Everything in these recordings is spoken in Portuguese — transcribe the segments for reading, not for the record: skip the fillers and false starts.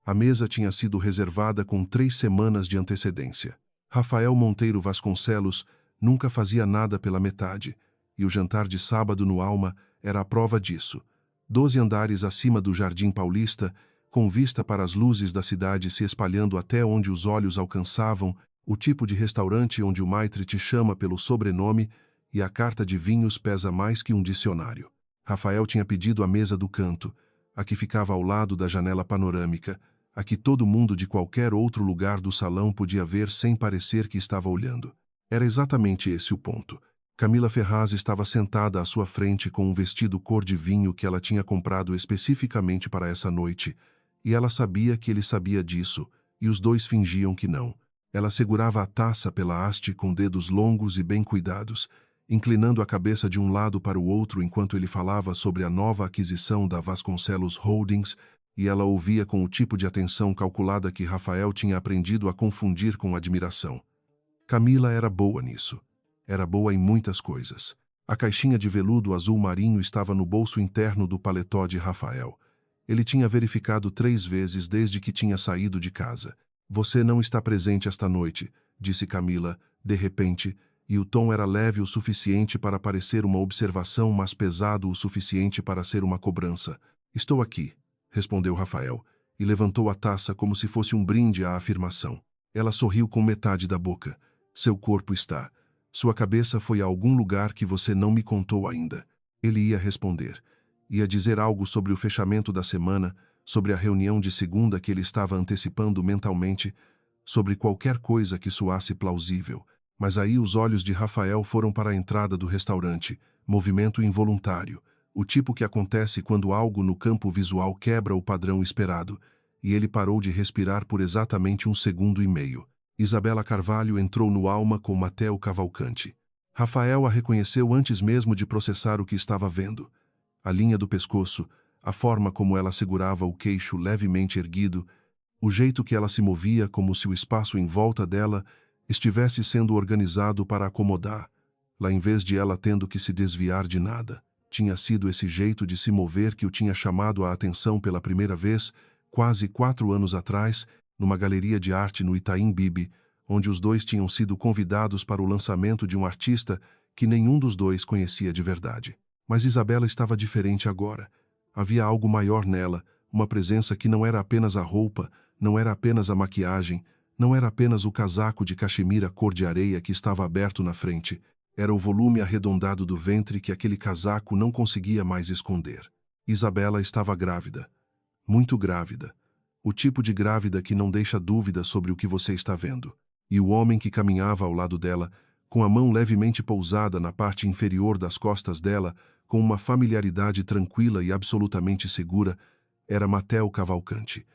A mesa tinha sido reservada com 3 semanas de antecedência. Rafael Monteiro Vasconcelos nunca fazia nada pela metade, e o jantar de sábado no Alma era a prova disso. 12 andares acima do Jardim Paulista, com vista para as luzes da cidade se espalhando até onde os olhos alcançavam, o tipo de restaurante onde o maitre te chama pelo sobrenome e a carta de vinhos pesa mais que um dicionário. Rafael tinha pedido a mesa do canto, a que ficava ao lado da janela panorâmica, a que todo mundo de qualquer outro lugar do salão podia ver sem parecer que estava olhando. Era exatamente esse o ponto. Camila Ferraz estava sentada à sua frente com um vestido cor de vinho que ela tinha comprado especificamente para essa noite, e ela sabia que ele sabia disso, e os dois fingiam que não. Ela segurava a taça pela haste com dedos longos e bem cuidados, inclinando a cabeça de um lado para o outro enquanto ele falava sobre a nova aquisição da Vasconcelos Holdings, e ela ouvia com o tipo de atenção calculada que Rafael tinha aprendido a confundir com admiração. Camila era boa nisso. Era boa em muitas coisas. A caixinha de veludo azul marinho estava no bolso interno do paletó de Rafael. Ele tinha verificado 3 vezes desde que tinha saído de casa. Você não está presente esta noite, disse Camila, de repente, e o tom era leve o suficiente para parecer uma observação, mas pesado o suficiente para ser uma cobrança. Estou aqui, respondeu Rafael, e levantou a taça como se fosse um brinde à afirmação. Ela sorriu com metade da boca. Seu corpo está. Sua cabeça foi a algum lugar que você não me contou ainda. Ele ia responder. Ia dizer algo sobre o fechamento da semana, sobre a reunião de segunda que ele estava antecipando mentalmente, sobre qualquer coisa que soasse plausível. Mas aí os olhos de Rafael foram para a entrada do restaurante, movimento involuntário, o tipo que acontece quando algo no campo visual quebra o padrão esperado, e ele parou de respirar por exatamente 1 segundo e meio. Isabela Carvalho entrou no Alma com Mateo Cavalcante. Rafael a reconheceu antes mesmo de processar o que estava vendo. A linha do pescoço, a forma como ela segurava o queixo levemente erguido, o jeito que ela se movia como se o espaço em volta dela estivesse sendo organizado para acomodar, lá em vez de ela tendo que se desviar de nada. Tinha sido esse jeito de se mover que o tinha chamado a atenção pela primeira vez, quase 4 anos atrás, numa galeria de arte no Itaim Bibi, onde os dois tinham sido convidados para o lançamento de um artista que nenhum dos dois conhecia de verdade. Mas Isabela estava diferente agora. Havia algo maior nela, uma presença que não era apenas a roupa, não era apenas a maquiagem, não era apenas o casaco de cachemira cor de areia que estava aberto na frente. Era o volume arredondado do ventre que aquele casaco não conseguia mais esconder. Isabela estava grávida. Muito grávida. O tipo de grávida que não deixa dúvida sobre o que você está vendo. E o homem que caminhava ao lado dela, com a mão levemente pousada na parte inferior das costas dela, com uma familiaridade tranquila e absolutamente segura, era Mateo Cavalcante,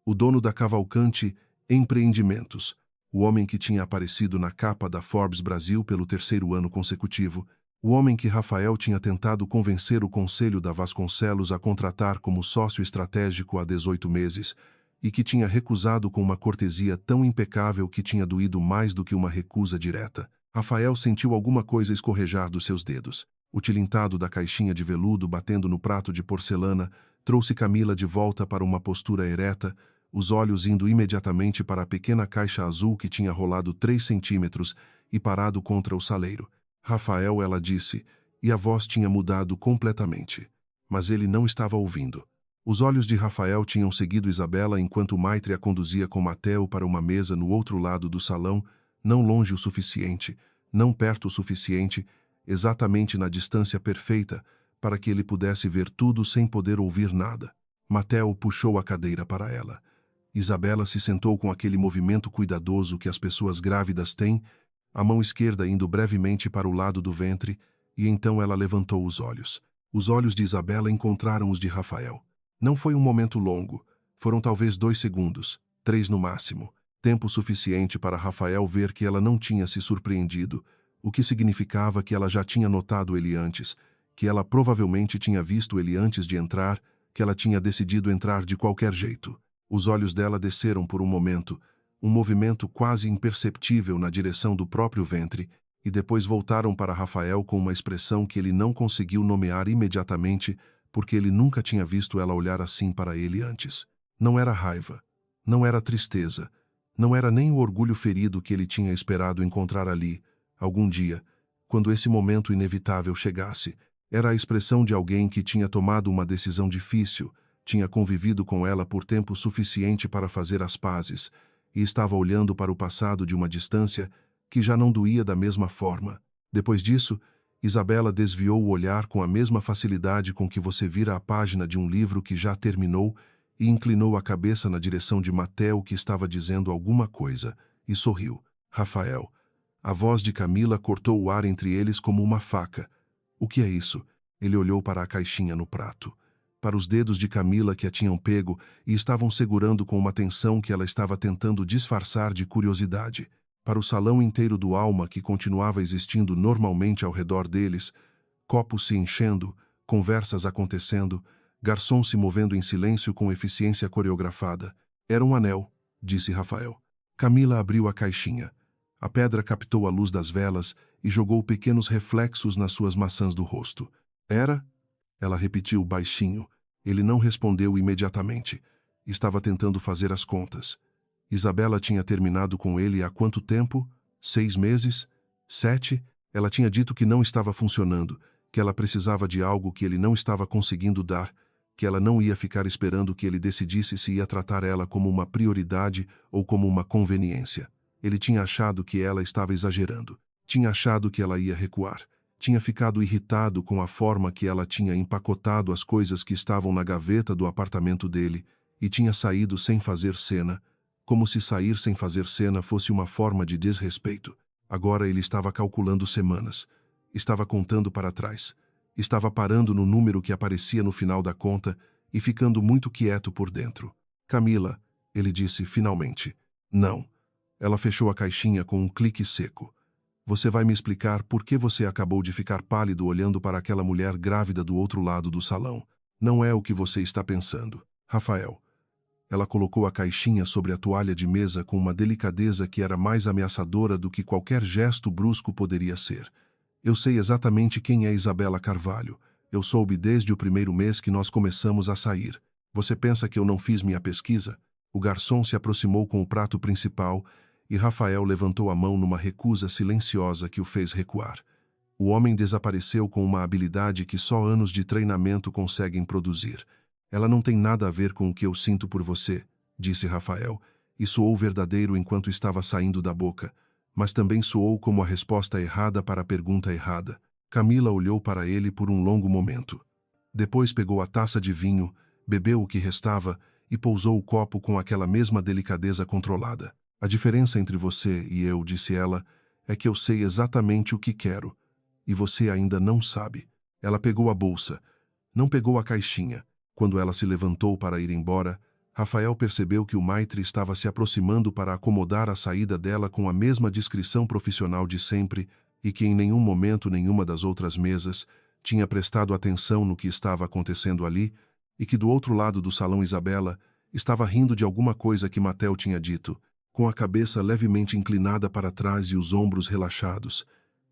o dono da Cavalcante Empreendimentos, o homem que tinha aparecido na capa da Forbes Brasil pelo 3º ano consecutivo, o homem que Rafael tinha tentado convencer o conselho da Vasconcelos a contratar como sócio estratégico há 18 meses, e que tinha recusado com uma cortesia tão impecável que tinha doído mais do que uma recusa direta. Rafael sentiu alguma coisa escorrejar dos seus dedos. O tilintado da caixinha de veludo batendo no prato de porcelana trouxe Camila de volta para uma postura ereta, os olhos indo imediatamente para a pequena caixa azul que tinha rolado 3 centímetros e parado contra o saleiro. Rafael, ela disse, e a voz tinha mudado completamente. Mas ele não estava ouvindo. Os olhos de Rafael tinham seguido Isabela enquanto o maitre a conduzia com Mateo para uma mesa no outro lado do salão, não longe o suficiente, não perto o suficiente, exatamente na distância perfeita, para que ele pudesse ver tudo sem poder ouvir nada. Mateo puxou a cadeira para ela. Isabela se sentou com aquele movimento cuidadoso que as pessoas grávidas têm, a mão esquerda indo brevemente para o lado do ventre, e então ela levantou os olhos. Os olhos de Isabela encontraram os de Rafael. Não foi um momento longo, foram talvez 2 segundos, 3 no máximo, tempo suficiente para Rafael ver que ela não tinha se surpreendido, o que significava que ela já tinha notado ele antes, que ela provavelmente tinha visto ele antes de entrar, que ela tinha decidido entrar de qualquer jeito. Os olhos dela desceram por um movimento quase imperceptível na direção do próprio ventre, e depois voltaram para Rafael com uma expressão que ele não conseguiu nomear imediatamente, porque ele nunca tinha visto ela olhar assim para ele antes. Não era raiva, Não era tristeza. Não era nem o orgulho ferido que ele tinha esperado encontrar ali, algum dia, quando esse momento inevitável chegasse. Era a expressão de alguém que tinha tomado uma decisão difícil, tinha convivido com ela por tempo suficiente para fazer as pazes, e estava olhando para o passado de uma distância que já não doía da mesma forma. Depois disso, Isabela desviou o olhar com a mesma facilidade com que você vira a página de um livro que já terminou e inclinou a cabeça na direção de Mateo, que estava dizendo alguma coisa, e sorriu. Rafael. A voz de Camila cortou o ar entre eles como uma faca. O que é isso? Ele olhou para a caixinha no prato. Para os dedos de Camila que a tinham pego e estavam segurando com uma tensão que ela estava tentando disfarçar de curiosidade. Para o salão inteiro do Alma que continuava existindo normalmente ao redor deles, copos se enchendo, conversas acontecendo, garçom se movendo em silêncio com eficiência coreografada. Era um anel, disse Rafael. Camila abriu a caixinha. A pedra captou a luz das velas e jogou pequenos reflexos nas suas maçãs do rosto. Era? Ela repetiu baixinho. Ele não respondeu imediatamente. Estava tentando fazer as contas. Isabela tinha terminado com ele há quanto tempo? 6 meses? 7? Ela tinha dito que não estava funcionando, que ela precisava de algo que ele não estava conseguindo dar, que ela não ia ficar esperando que ele decidisse se ia tratar ela como uma prioridade ou como uma conveniência. Ele tinha achado que ela estava exagerando. Tinha achado que ela ia recuar. Tinha ficado irritado com a forma que ela tinha empacotado as coisas que estavam na gaveta do apartamento dele e tinha saído sem fazer cena, como se sair sem fazer cena fosse uma forma de desrespeito. Agora ele estava calculando semanas. Estava contando para trás. Estava parando no número que aparecia no final da conta e ficando muito quieto por dentro. Camila, ele disse finalmente. Não. Ela fechou a caixinha com um clique seco. Você vai me explicar por que você acabou de ficar pálido olhando para aquela mulher grávida do outro lado do salão. Não é o que você está pensando. Rafael. Ela colocou a caixinha sobre a toalha de mesa com uma delicadeza que era mais ameaçadora do que qualquer gesto brusco poderia ser. Eu sei exatamente quem é Isabela Carvalho. Eu soube desde o primeiro mês que nós começamos a sair. Você pensa que eu não fiz minha pesquisa? O garçom se aproximou com o prato principal e Rafael levantou a mão numa recusa silenciosa que o fez recuar. O homem desapareceu com uma habilidade que só anos de treinamento conseguem produzir. Ela não tem nada a ver com o que eu sinto por você, disse Rafael, e soou verdadeiro enquanto estava saindo da boca, mas também soou como a resposta errada para a pergunta errada. Camila olhou para ele por um longo momento. Depois pegou a taça de vinho, bebeu o que restava e pousou o copo com aquela mesma delicadeza controlada. A diferença entre você e eu, disse ela, é que eu sei exatamente o que quero, e você ainda não sabe. Ela pegou a bolsa. Não pegou a caixinha. Quando ela se levantou para ir embora, Rafael percebeu que o Maitre estava se aproximando para acomodar a saída dela com a mesma discrição profissional de sempre e que em nenhum momento nenhuma das outras mesas tinha prestado atenção no que estava acontecendo ali e que do outro lado do salão Isabela estava rindo de alguma coisa que Mateo tinha dito, com a cabeça levemente inclinada para trás e os ombros relaxados,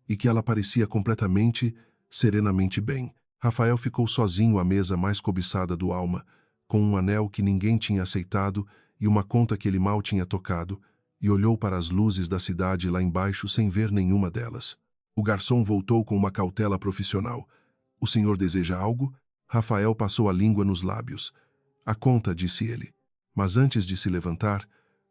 e que ela parecia completamente, serenamente bem. Rafael ficou sozinho à mesa mais cobiçada do Alma, com um anel que ninguém tinha aceitado e uma conta que ele mal tinha tocado, e olhou para as luzes da cidade lá embaixo sem ver nenhuma delas. O garçom voltou com uma cautela profissional. O senhor deseja algo? Rafael passou a língua nos lábios. A conta, disse ele. Mas antes de se levantar,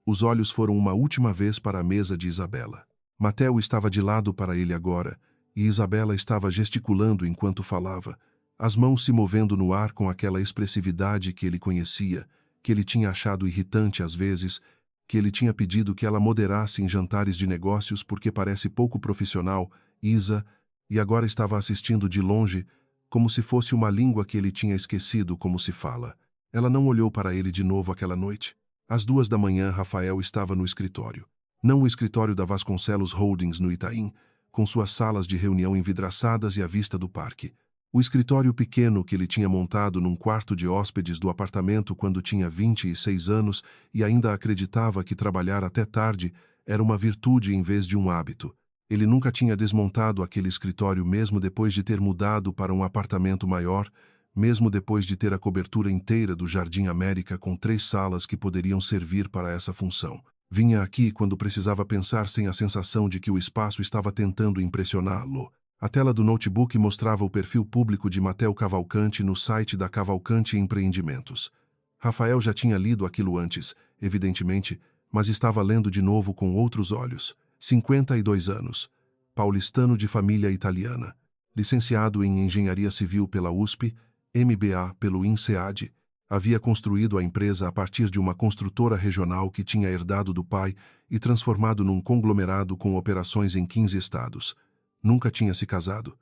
os olhos foram uma última vez para a mesa de Isabela. Mateo estava de lado para ele agora, e Isabela estava gesticulando enquanto falava, as mãos se movendo no ar com aquela expressividade que ele conhecia, que ele tinha achado irritante às vezes, que ele tinha pedido que ela moderasse em jantares de negócios porque parece pouco profissional, Isa, e agora estava assistindo de longe, como se fosse uma língua que ele tinha esquecido como se fala. Ela não olhou para ele de novo aquela noite. Às 2 da manhã, Rafael estava no escritório. Não o escritório da Vasconcelos Holdings no Itaim, com suas salas de reunião envidraçadas e a vista do parque. O escritório pequeno que ele tinha montado num quarto de hóspedes do apartamento quando tinha 26 anos e ainda acreditava que trabalhar até tarde era uma virtude em vez de um hábito. Ele nunca tinha desmontado aquele escritório mesmo depois de ter mudado para um apartamento maior, mesmo depois de ter a cobertura inteira do Jardim América com 3 salas que poderiam servir para essa função. Vinha aqui quando precisava pensar sem a sensação de que o espaço estava tentando impressioná-lo. A tela do notebook mostrava o perfil público de Matteo Cavalcanti no site da Cavalcanti Empreendimentos. Rafael já tinha lido aquilo antes, evidentemente, mas estava lendo de novo com outros olhos. 52 anos. Paulistano de família italiana. Licenciado em Engenharia Civil pela USP, MBA pelo INSEAD, havia construído a empresa a partir de uma construtora regional que tinha herdado do pai e transformado num conglomerado com operações em 15 estados. Nunca tinha se casado.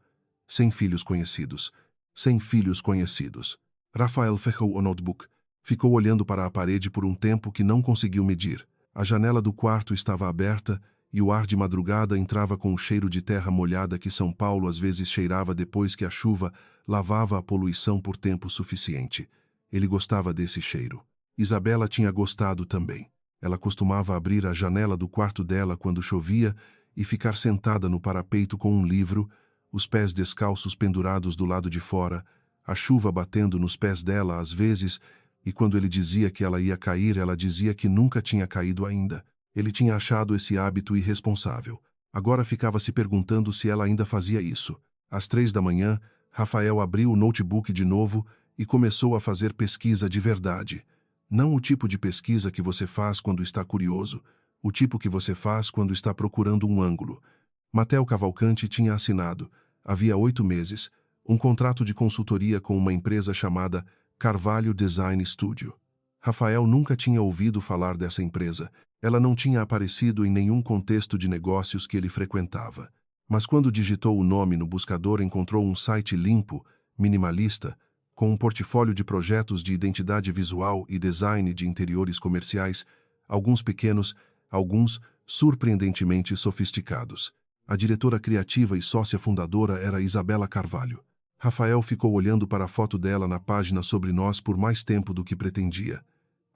Sem filhos conhecidos. Sem filhos conhecidos. Rafael fechou o notebook. Ficou olhando para a parede por um tempo que não conseguiu medir. A janela do quarto estava aberta e o ar de madrugada entrava com o cheiro de terra molhada que São Paulo às vezes cheirava depois que a chuva lavava a poluição por tempo suficiente. Ele gostava desse cheiro. Isabela tinha gostado também. Ela costumava abrir a janela do quarto dela quando chovia e ficar sentada no parapeito com um livro, os pés descalços pendurados do lado de fora, a chuva batendo nos pés dela às vezes, e quando ele dizia que ela ia cair, ela dizia que nunca tinha caído ainda. Ele tinha achado esse hábito irresponsável. Agora ficava se perguntando se ela ainda fazia isso. Às 3 da manhã, Rafael abriu o notebook de novo e começou a fazer pesquisa de verdade. Não o tipo de pesquisa que você faz quando está curioso, o tipo que você faz quando está procurando um ângulo. Matteo Cavalcanti tinha assinado, havia 8 meses, um contrato de consultoria com uma empresa chamada Carvalho Design Studio. Rafael nunca tinha ouvido falar dessa empresa. Ela não tinha aparecido em nenhum contexto de negócios que ele frequentava. Mas quando digitou o nome no buscador, encontrou um site limpo, minimalista, com um portfólio de projetos de identidade visual e design de interiores comerciais, alguns pequenos, alguns surpreendentemente sofisticados. A diretora criativa e sócia fundadora era Isabela Carvalho. Rafael ficou olhando para a foto dela na página sobre nós por mais tempo do que pretendia.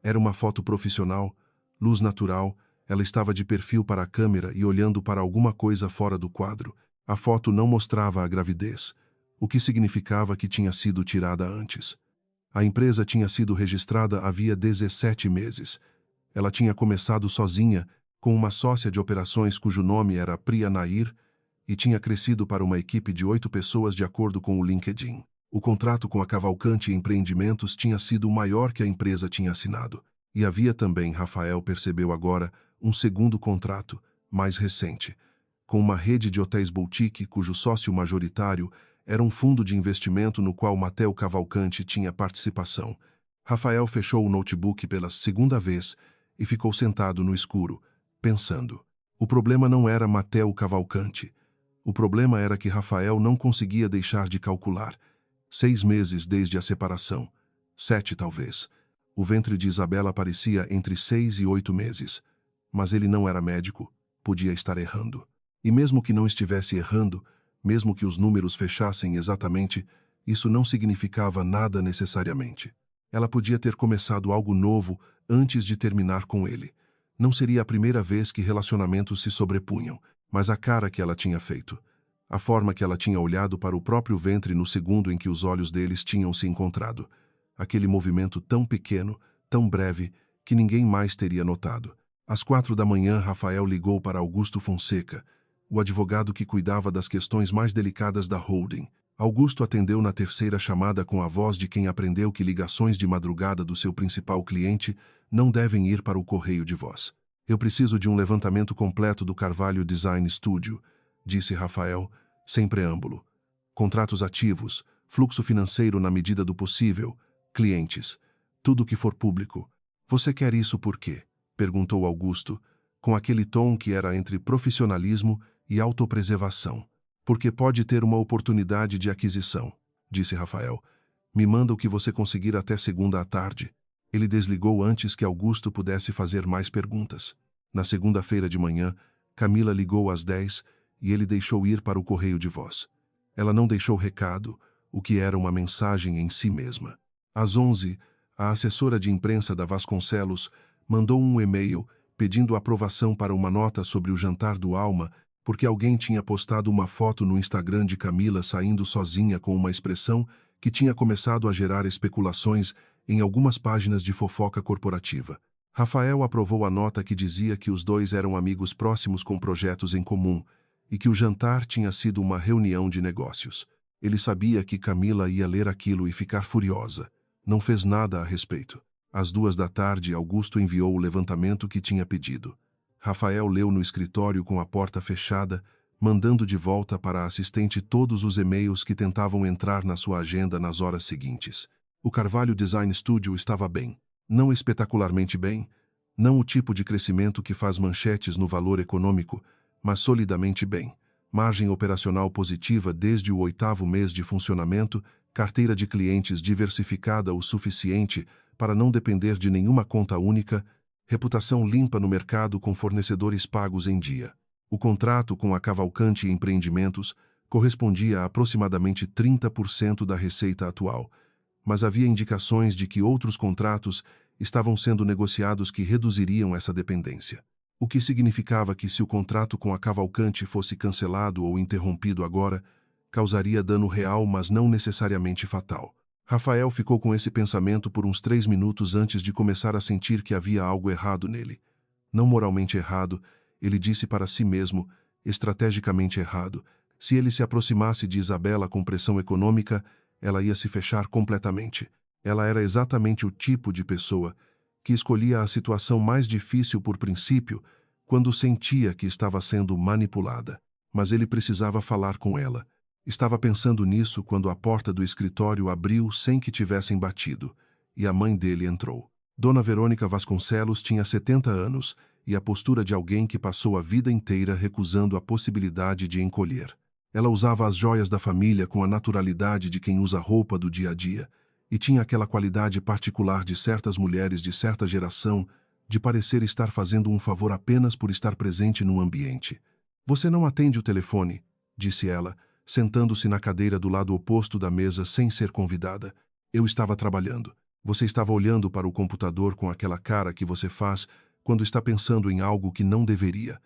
Era uma foto profissional, luz natural, ela estava de perfil para a câmera e olhando para alguma coisa fora do quadro. A foto não mostrava a gravidez, o que significava que tinha sido tirada antes. A empresa tinha sido registrada havia 17 meses. Ela tinha começado sozinha, com uma sócia de operações cujo nome era Priya Nair, e tinha crescido para uma equipe de 8 pessoas de acordo com o LinkedIn. O contrato com a Cavalcanti Empreendimentos tinha sido o maior que a empresa tinha assinado. E havia também, Rafael percebeu agora, um segundo contrato, mais recente, com uma rede de hotéis boutique cujo sócio majoritário era um fundo de investimento no qual Matteo Cavalcanti tinha participação. Rafael fechou o notebook pela segunda vez e ficou sentado no escuro, pensando. O problema não era Matteo Cavalcanti. O problema era que Rafael não conseguia deixar de calcular. 6 meses desde a separação. 7 talvez. O ventre de Isabela parecia entre 6 e 8 meses. Mas ele não era médico, podia estar errando. E mesmo que não estivesse errando, mesmo que os números fechassem exatamente, isso não significava nada necessariamente. Ela podia ter começado algo novo antes de terminar com ele. Não seria a primeira vez que relacionamentos se sobrepunham, mas a cara que ela tinha feito. A forma que ela tinha olhado para o próprio ventre no segundo em que os olhos deles tinham se encontrado. Aquele movimento tão pequeno, tão breve, que ninguém mais teria notado. Às 4 da manhã, Rafael ligou para Augusto Fonseca, o advogado que cuidava das questões mais delicadas da holding. Augusto atendeu na terceira chamada com a voz de quem aprendeu que ligações de madrugada do seu principal cliente não devem ir para o correio de voz. Eu preciso de um levantamento completo do Carvalho Design Studio, disse Rafael, sem preâmbulo. Contratos ativos, fluxo financeiro na medida do possível, clientes, tudo o que for público. Você quer isso por quê? Perguntou Augusto, com aquele tom que era entre profissionalismo e autopreservação. Porque pode ter uma oportunidade de aquisição, disse Rafael. Me manda o que você conseguir até segunda à tarde. Ele desligou antes que Augusto pudesse fazer mais perguntas. Na segunda-feira de manhã, Camila ligou às 10 e ele deixou ir para o correio de voz. Ela não deixou recado, o que era uma mensagem em si mesma. Às 11, a assessora de imprensa da Vasconcelos mandou um e-mail pedindo aprovação para uma nota sobre o jantar do Alma, porque alguém tinha postado uma foto no Instagram de Camila saindo sozinha com uma expressão que tinha começado a gerar especulações em algumas páginas de fofoca corporativa. Rafael aprovou a nota que dizia que os dois eram amigos próximos com projetos em comum e que o jantar tinha sido uma reunião de negócios. Ele sabia que Camila ia ler aquilo e ficar furiosa. Não fez nada a respeito. Às 2 da tarde, Augusto enviou o levantamento que tinha pedido. Rafael leu no escritório com a porta fechada, mandando de volta para a assistente todos os e-mails que tentavam entrar na sua agenda nas horas seguintes. O Carvalho Design Studio estava bem. Não espetacularmente bem, não o tipo de crescimento que faz manchetes no valor econômico, mas solidamente bem. Margem operacional positiva desde o 8º mês de funcionamento, carteira de clientes diversificada o suficiente para não depender de nenhuma conta única, reputação limpa no mercado com fornecedores pagos em dia. O contrato com a Cavalcante Empreendimentos correspondia a aproximadamente 30% da receita atual, mas havia indicações de que outros contratos estavam sendo negociados que reduziriam essa dependência. O que significava que se o contrato com a Cavalcante fosse cancelado ou interrompido agora, causaria dano real, mas não necessariamente fatal. Rafael ficou com esse pensamento por uns 3 minutos antes de começar a sentir que havia algo errado nele. Não moralmente errado, ele disse para si mesmo, estrategicamente errado. Se ele se aproximasse de Isabela com pressão econômica, ela ia se fechar completamente. Ela era exatamente o tipo de pessoa que escolhia a situação mais difícil por princípio, quando sentia que estava sendo manipulada. Mas ele precisava falar com ela. Estava pensando nisso quando a porta do escritório abriu sem que tivessem batido, e a mãe dele entrou. Dona Verônica Vasconcelos tinha 70 anos e a postura de alguém que passou a vida inteira recusando a possibilidade de encolher. Ela usava as joias da família com a naturalidade de quem usa roupa do dia a dia, e tinha aquela qualidade particular de certas mulheres de certa geração de parecer estar fazendo um favor apenas por estar presente num ambiente. "Você não atende o telefone", disse ela, sentando-se na cadeira do lado oposto da mesa sem ser convidada. "Eu estava trabalhando. Você estava olhando para o computador com aquela cara que você faz quando está pensando em algo que não deveria."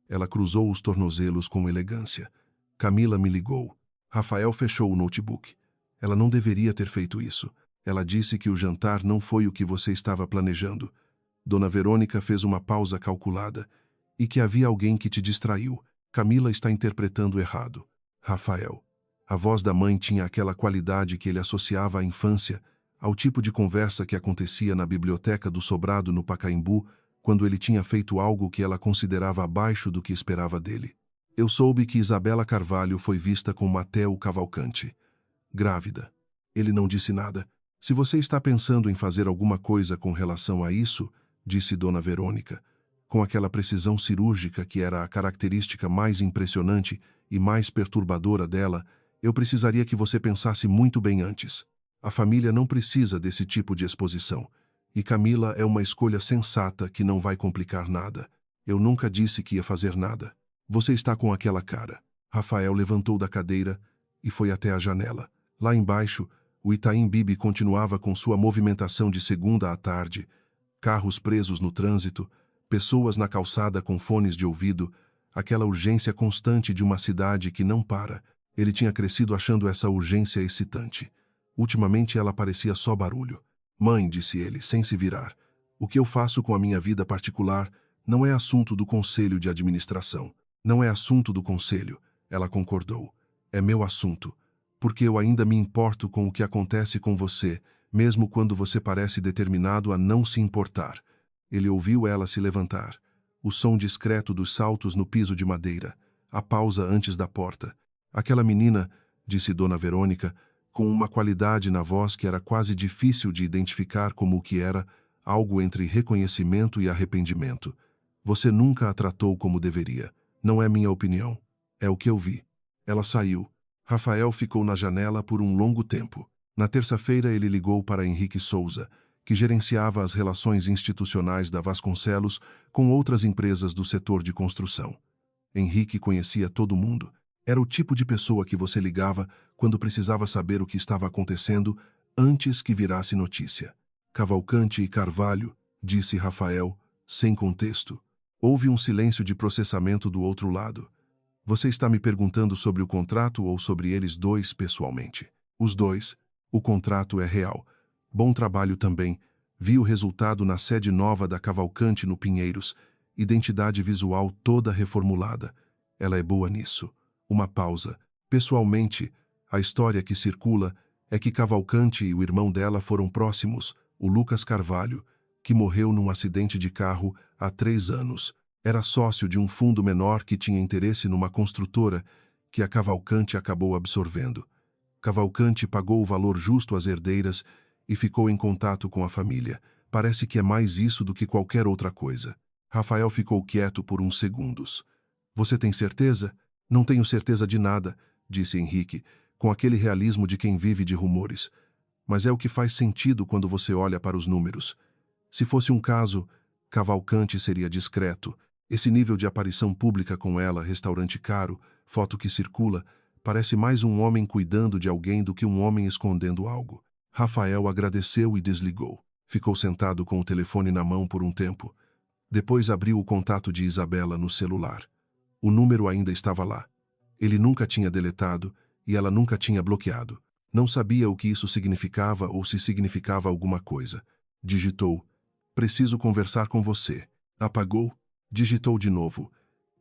Ela cruzou os tornozelos com elegância. "Camila me ligou." Rafael fechou o notebook. "Ela não deveria ter feito isso. Ela disse que o jantar não foi o que você estava planejando." Dona Verônica fez uma pausa calculada. "E que havia alguém que te distraiu. Camila está interpretando errado." Rafael. A voz da mãe tinha aquela qualidade que ele associava à infância, ao tipo de conversa que acontecia na biblioteca do sobrado no Pacaembu, quando ele tinha feito algo que ela considerava abaixo do que esperava dele. "Eu soube que Isabela Carvalho foi vista com Mateo Cavalcante. Grávida." Ele não disse nada. "Se você está pensando em fazer alguma coisa com relação a isso", disse Dona Verônica, com aquela precisão cirúrgica que era a característica mais impressionante e mais perturbadora dela, "eu precisaria que você pensasse muito bem antes. A família não precisa desse tipo de exposição. E Camila é uma escolha sensata que não vai complicar nada. Eu nunca disse que ia fazer nada. Você está com aquela cara." Rafael levantou da cadeira e foi até a janela. Lá embaixo, o Itaim Bibi continuava com sua movimentação de segunda à tarde. Carros presos no trânsito, pessoas na calçada com fones de ouvido, aquela urgência constante de uma cidade que não para. Ele tinha crescido achando essa urgência excitante. Ultimamente ela parecia só barulho. "Mãe", disse ele, sem se virar, "o que eu faço com a minha vida particular não é assunto do conselho de administração." "Não é assunto do conselho", ela concordou. "É meu assunto, porque eu ainda me importo com o que acontece com você, mesmo quando você parece determinado a não se importar." Ele ouviu ela se levantar. O som discreto dos saltos no piso de madeira. A pausa antes da porta. "Aquela menina", disse Dona Verônica, com uma qualidade na voz que era quase difícil de identificar como o que era, algo entre reconhecimento e arrependimento. "Você nunca a tratou como deveria. Não é minha opinião. É o que eu vi." Ela saiu. Rafael ficou na janela por um longo tempo. Na terça-feira ele ligou para Henrique Souza, que gerenciava as relações institucionais da Vasconcelos com outras empresas do setor de construção. Henrique conhecia todo mundo. Era o tipo de pessoa que você ligava quando precisava saber o que estava acontecendo antes que virasse notícia. "Cavalcante e Carvalho", disse Rafael, sem contexto. Houve um silêncio de processamento do outro lado. "Você está me perguntando sobre o contrato ou sobre eles dois pessoalmente?" "Os dois." O contrato é real. Bom trabalho também. Vi o resultado na sede nova da Cavalcante no Pinheiros. Identidade visual toda reformulada. Ela é boa nisso. Uma pausa. Pessoalmente, a história que circula é que Cavalcante e o irmão dela foram próximos, o Lucas Carvalho, que morreu num acidente de carro há 3 anos. Era sócio de um fundo menor que tinha interesse numa construtora que a Cavalcante acabou absorvendo. Cavalcante pagou o valor justo às herdeiras e ficou em contato com a família. Parece que é mais isso do que qualquer outra coisa. Rafael ficou quieto por uns segundos. Você tem certeza? Não tenho certeza de nada, disse Henrique, com aquele realismo de quem vive de rumores. Mas é o que faz sentido quando você olha para os números. Se fosse um caso, Cavalcante seria discreto. Esse nível de aparição pública com ela, restaurante caro, foto que circula, parece mais um homem cuidando de alguém do que um homem escondendo algo. Rafael agradeceu e desligou. Ficou sentado com o telefone na mão por um tempo. Depois abriu o contato de Isabela no celular. O número ainda estava lá. Ele nunca tinha deletado e ela nunca tinha bloqueado. Não sabia o que isso significava ou se significava alguma coisa. Digitou: "Preciso conversar com você." Apagou. Digitou de novo: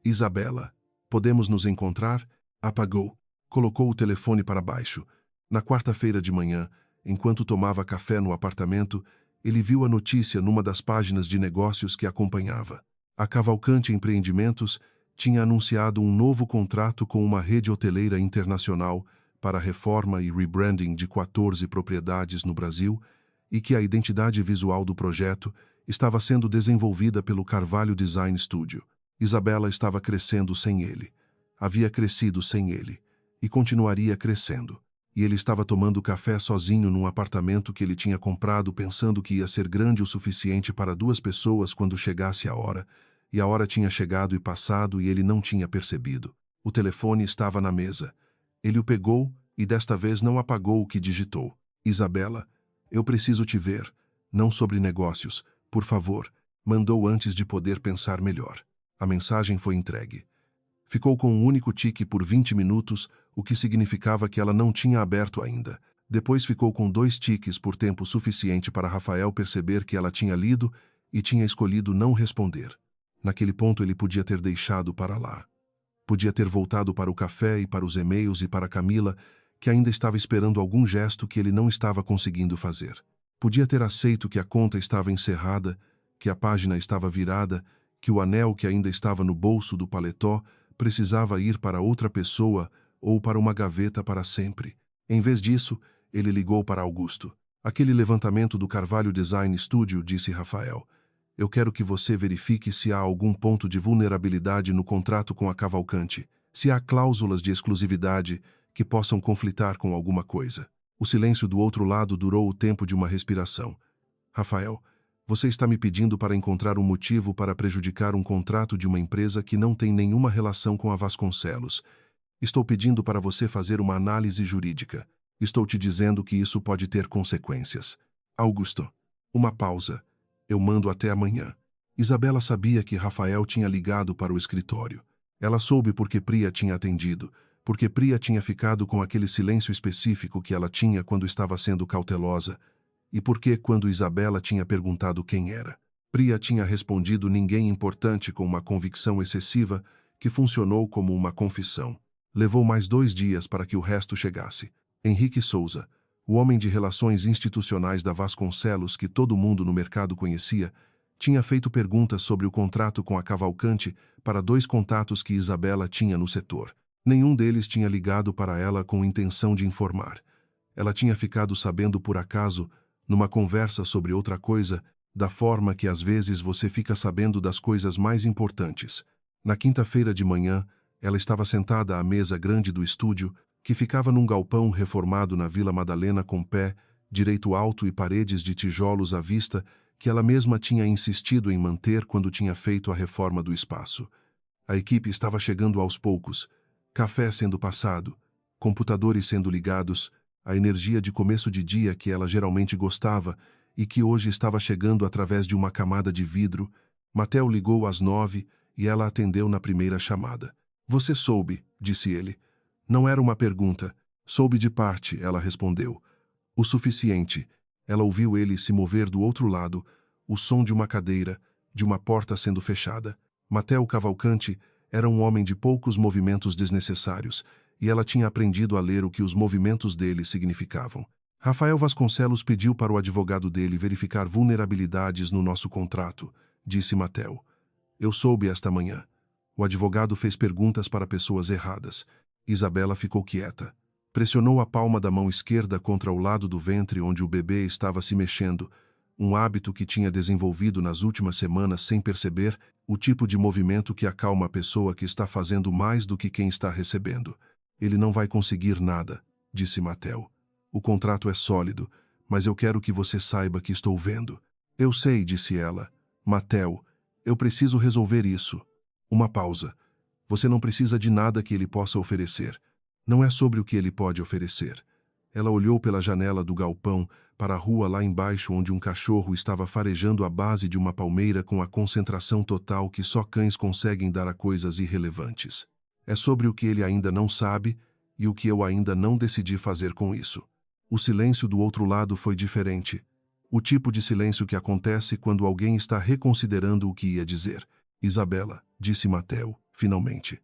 "Isabela, podemos nos encontrar?" Apagou. Colocou o telefone para baixo. Na quarta-feira de manhã, enquanto tomava café no apartamento, ele viu a notícia numa das páginas de negócios que acompanhava. A Cavalcante Empreendimentos tinha anunciado um novo contrato com uma rede hoteleira internacional para a reforma e rebranding de 14 propriedades no Brasil e que a identidade visual do projeto estava sendo desenvolvida pelo Carvalho Design Studio. Isabela estava crescendo sem ele. Havia crescido sem ele. E continuaria crescendo. E ele estava tomando café sozinho num apartamento que ele tinha comprado pensando que ia ser grande o suficiente para 2 pessoas quando chegasse a hora, e a hora tinha chegado e passado e ele não tinha percebido. O telefone estava na mesa. Ele o pegou e desta vez não apagou o que digitou. "Isabela, eu preciso te ver. Não sobre negócios. Por favor." Mandou antes de poder pensar melhor. A mensagem foi entregue. Ficou com um único tique por 20 minutos, o que significava que ela não tinha aberto ainda. Depois ficou com 2 tiques por tempo suficiente para Rafael perceber que ela tinha lido e tinha escolhido não responder. Naquele ponto ele podia ter deixado para lá. Podia ter voltado para o café e para os e-mails e para Camila, que ainda estava esperando algum gesto que ele não estava conseguindo fazer. Podia ter aceito que a conta estava encerrada, que a página estava virada, que o anel que ainda estava no bolso do paletó precisava ir para outra pessoa ou para uma gaveta para sempre. Em vez disso, ele ligou para Augusto. "Aquele levantamento do Carvalho Design Studio", disse Rafael. "Eu quero que você verifique se há algum ponto de vulnerabilidade no contrato com a Cavalcante, se há cláusulas de exclusividade que possam conflitar com alguma coisa." O silêncio do outro lado durou o tempo de uma respiração. "Rafael, você está me pedindo para encontrar um motivo para prejudicar um contrato de uma empresa que não tem nenhuma relação com a Vasconcelos. Estou pedindo para você fazer uma análise jurídica. Estou te dizendo que isso pode ter consequências." "Augusto." Uma pausa. "Eu mando até amanhã." Isabela sabia que Rafael tinha ligado para o escritório. Ela soube porque Priya tinha atendido, porque Priya tinha ficado com aquele silêncio específico que ela tinha quando estava sendo cautelosa, e porque, quando Isabela tinha perguntado quem era, Priya tinha respondido ninguém importante com uma convicção excessiva que funcionou como uma confissão. Levou mais 2 dias para que o resto chegasse. Henrique Souza, o homem de relações institucionais da Vasconcelos que todo mundo no mercado conhecia, tinha feito perguntas sobre o contrato com a Cavalcante para 2 contatos que Isabela tinha no setor. Nenhum deles tinha ligado para ela com intenção de informar. Ela tinha ficado sabendo por acaso, numa conversa sobre outra coisa, da forma que às vezes você fica sabendo das coisas mais importantes. Na quinta-feira de manhã, ela estava sentada à mesa grande do estúdio, que ficava num galpão reformado na Vila Madalena com pé, direito alto e paredes de tijolos à vista, que ela mesma tinha insistido em manter quando tinha feito a reforma do espaço. A equipe estava chegando aos poucos, café sendo passado, computadores sendo ligados, a energia de começo de dia que ela geralmente gostava e que hoje estava chegando através de uma camada de vidro. Matel ligou às 9 e ela atendeu na primeira chamada. "Você soube", disse ele. Não era uma pergunta. "Soube de parte", ela respondeu. O suficiente. Ela ouviu ele se mover do outro lado, o som de uma cadeira, de uma porta sendo fechada. Mateo Cavalcanti era um homem de poucos movimentos desnecessários, e ela tinha aprendido a ler o que os movimentos dele significavam. Rafael Vasconcelos pediu para o advogado dele verificar vulnerabilidades no nosso contrato, disse Mateo. Eu soube esta manhã. O advogado fez perguntas para pessoas erradas. Isabela ficou quieta. Pressionou a palma da mão esquerda contra o lado do ventre onde o bebê estava se mexendo, um hábito que tinha desenvolvido nas últimas semanas sem perceber, o tipo de movimento que acalma a pessoa que está fazendo mais do que quem está recebendo. Ele não vai conseguir nada, disse Mateo. O contrato é sólido, mas eu quero que você saiba que estou vendo. Eu sei, disse ela. Mateo, eu preciso resolver isso. Uma pausa. Você não precisa de nada que ele possa oferecer. Não é sobre o que ele pode oferecer. Ela olhou pela janela do galpão para a rua lá embaixo onde um cachorro estava farejando a base de uma palmeira com a concentração total que só cães conseguem dar a coisas irrelevantes. É sobre o que ele ainda não sabe e o que eu ainda não decidi fazer com isso. O silêncio do outro lado foi diferente. O tipo de silêncio que acontece quando alguém está reconsiderando o que ia dizer. Isabela, disse Mateo, finalmente.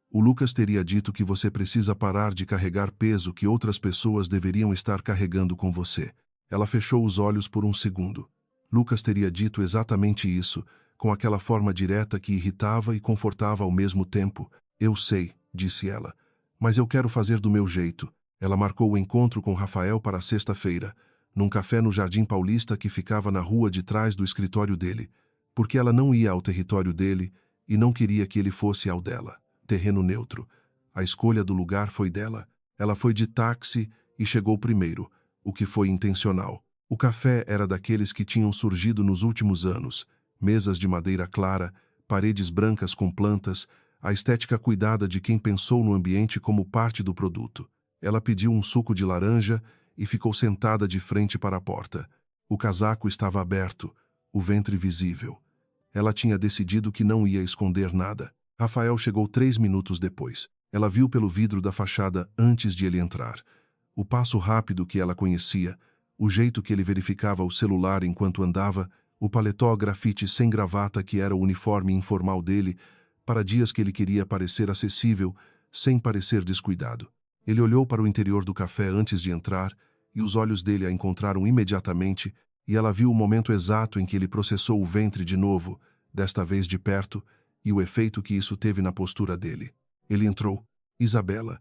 O Lucas teria dito que você precisa parar de carregar peso que outras pessoas deveriam estar carregando com você. Ela fechou os olhos por um segundo. Lucas teria dito exatamente isso, com aquela forma direta que irritava e confortava ao mesmo tempo. Eu sei, disse ela, mas eu quero fazer do meu jeito. Ela marcou o encontro com Rafael para sexta-feira, num café no Jardim Paulista que ficava na rua de trás do escritório dele, porque ela não ia ao território dele e não queria que ele fosse ao dela. Terreno neutro. A escolha do lugar foi dela. Ela foi de táxi e chegou primeiro, o que foi intencional. O café era daqueles que tinham surgido nos últimos anos. Mesas de madeira clara, paredes brancas com plantas, a estética cuidada de quem pensou no ambiente como parte do produto. Ela pediu um suco de laranja e ficou sentada de frente para a porta. O casaco estava aberto, o ventre visível. Ela tinha decidido que não ia esconder nada. Rafael chegou 3 minutos depois. Ela viu pelo vidro da fachada antes de ele entrar. O passo rápido que ela conhecia, o jeito que ele verificava o celular enquanto andava, o paletó grafite sem gravata que era o uniforme informal dele, para dias que ele queria parecer acessível, sem parecer descuidado. Ele olhou para o interior do café antes de entrar, e os olhos dele a encontraram imediatamente, e ela viu o momento exato em que ele processou o ventre de novo, desta vez de perto, e o efeito que isso teve na postura dele. Ele entrou. Isabela.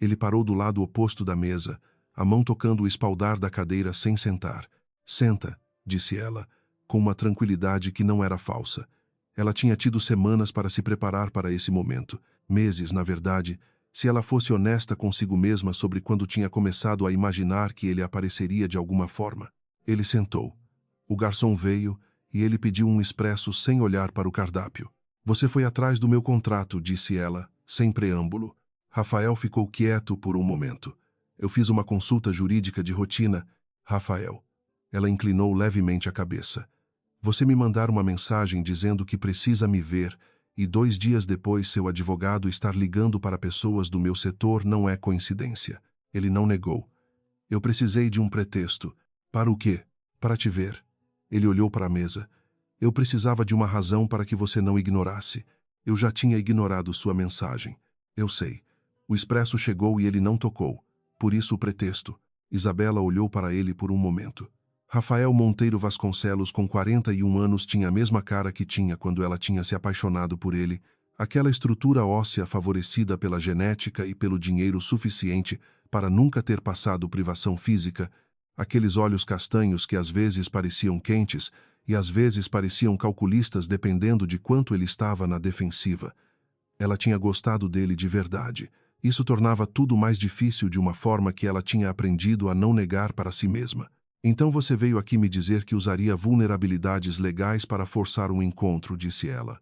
Ele parou do lado oposto da mesa, a mão tocando o espaldar da cadeira sem sentar. Senta, disse ela, com uma tranquilidade que não era falsa. Ela tinha tido semanas para se preparar para esse momento. Meses, na verdade, se ela fosse honesta consigo mesma sobre quando tinha começado a imaginar que ele apareceria de alguma forma. Ele sentou. O garçom veio e ele pediu um expresso sem olhar para o cardápio. Você foi atrás do meu contrato, disse ela, sem preâmbulo. Rafael ficou quieto por um momento. Eu fiz uma consulta jurídica de rotina. Rafael. Ela inclinou levemente a cabeça. Você me mandar uma mensagem dizendo que precisa me ver e 2 dias depois seu advogado estar ligando para pessoas do meu setor não é coincidência. Ele não negou. Eu precisei de um pretexto. Para o quê? Para te ver. Ele olhou para a mesa. Eu precisava de uma razão para que você não ignorasse. Eu já tinha ignorado sua mensagem. Eu sei. O expresso chegou e ele não tocou. Por isso o pretexto. Isabela olhou para ele por um momento. Rafael Monteiro Vasconcelos, com 41 anos, tinha a mesma cara que tinha quando ela tinha se apaixonado por ele, aquela estrutura óssea favorecida pela genética e pelo dinheiro suficiente para nunca ter passado privação física, aqueles olhos castanhos que às vezes pareciam quentes e às vezes pareciam calculistas dependendo de quanto ele estava na defensiva. Ela tinha gostado dele de verdade. Isso tornava tudo mais difícil de uma forma que ela tinha aprendido a não negar para si mesma. Então você veio aqui me dizer que usaria vulnerabilidades legais para forçar um encontro, disse ela.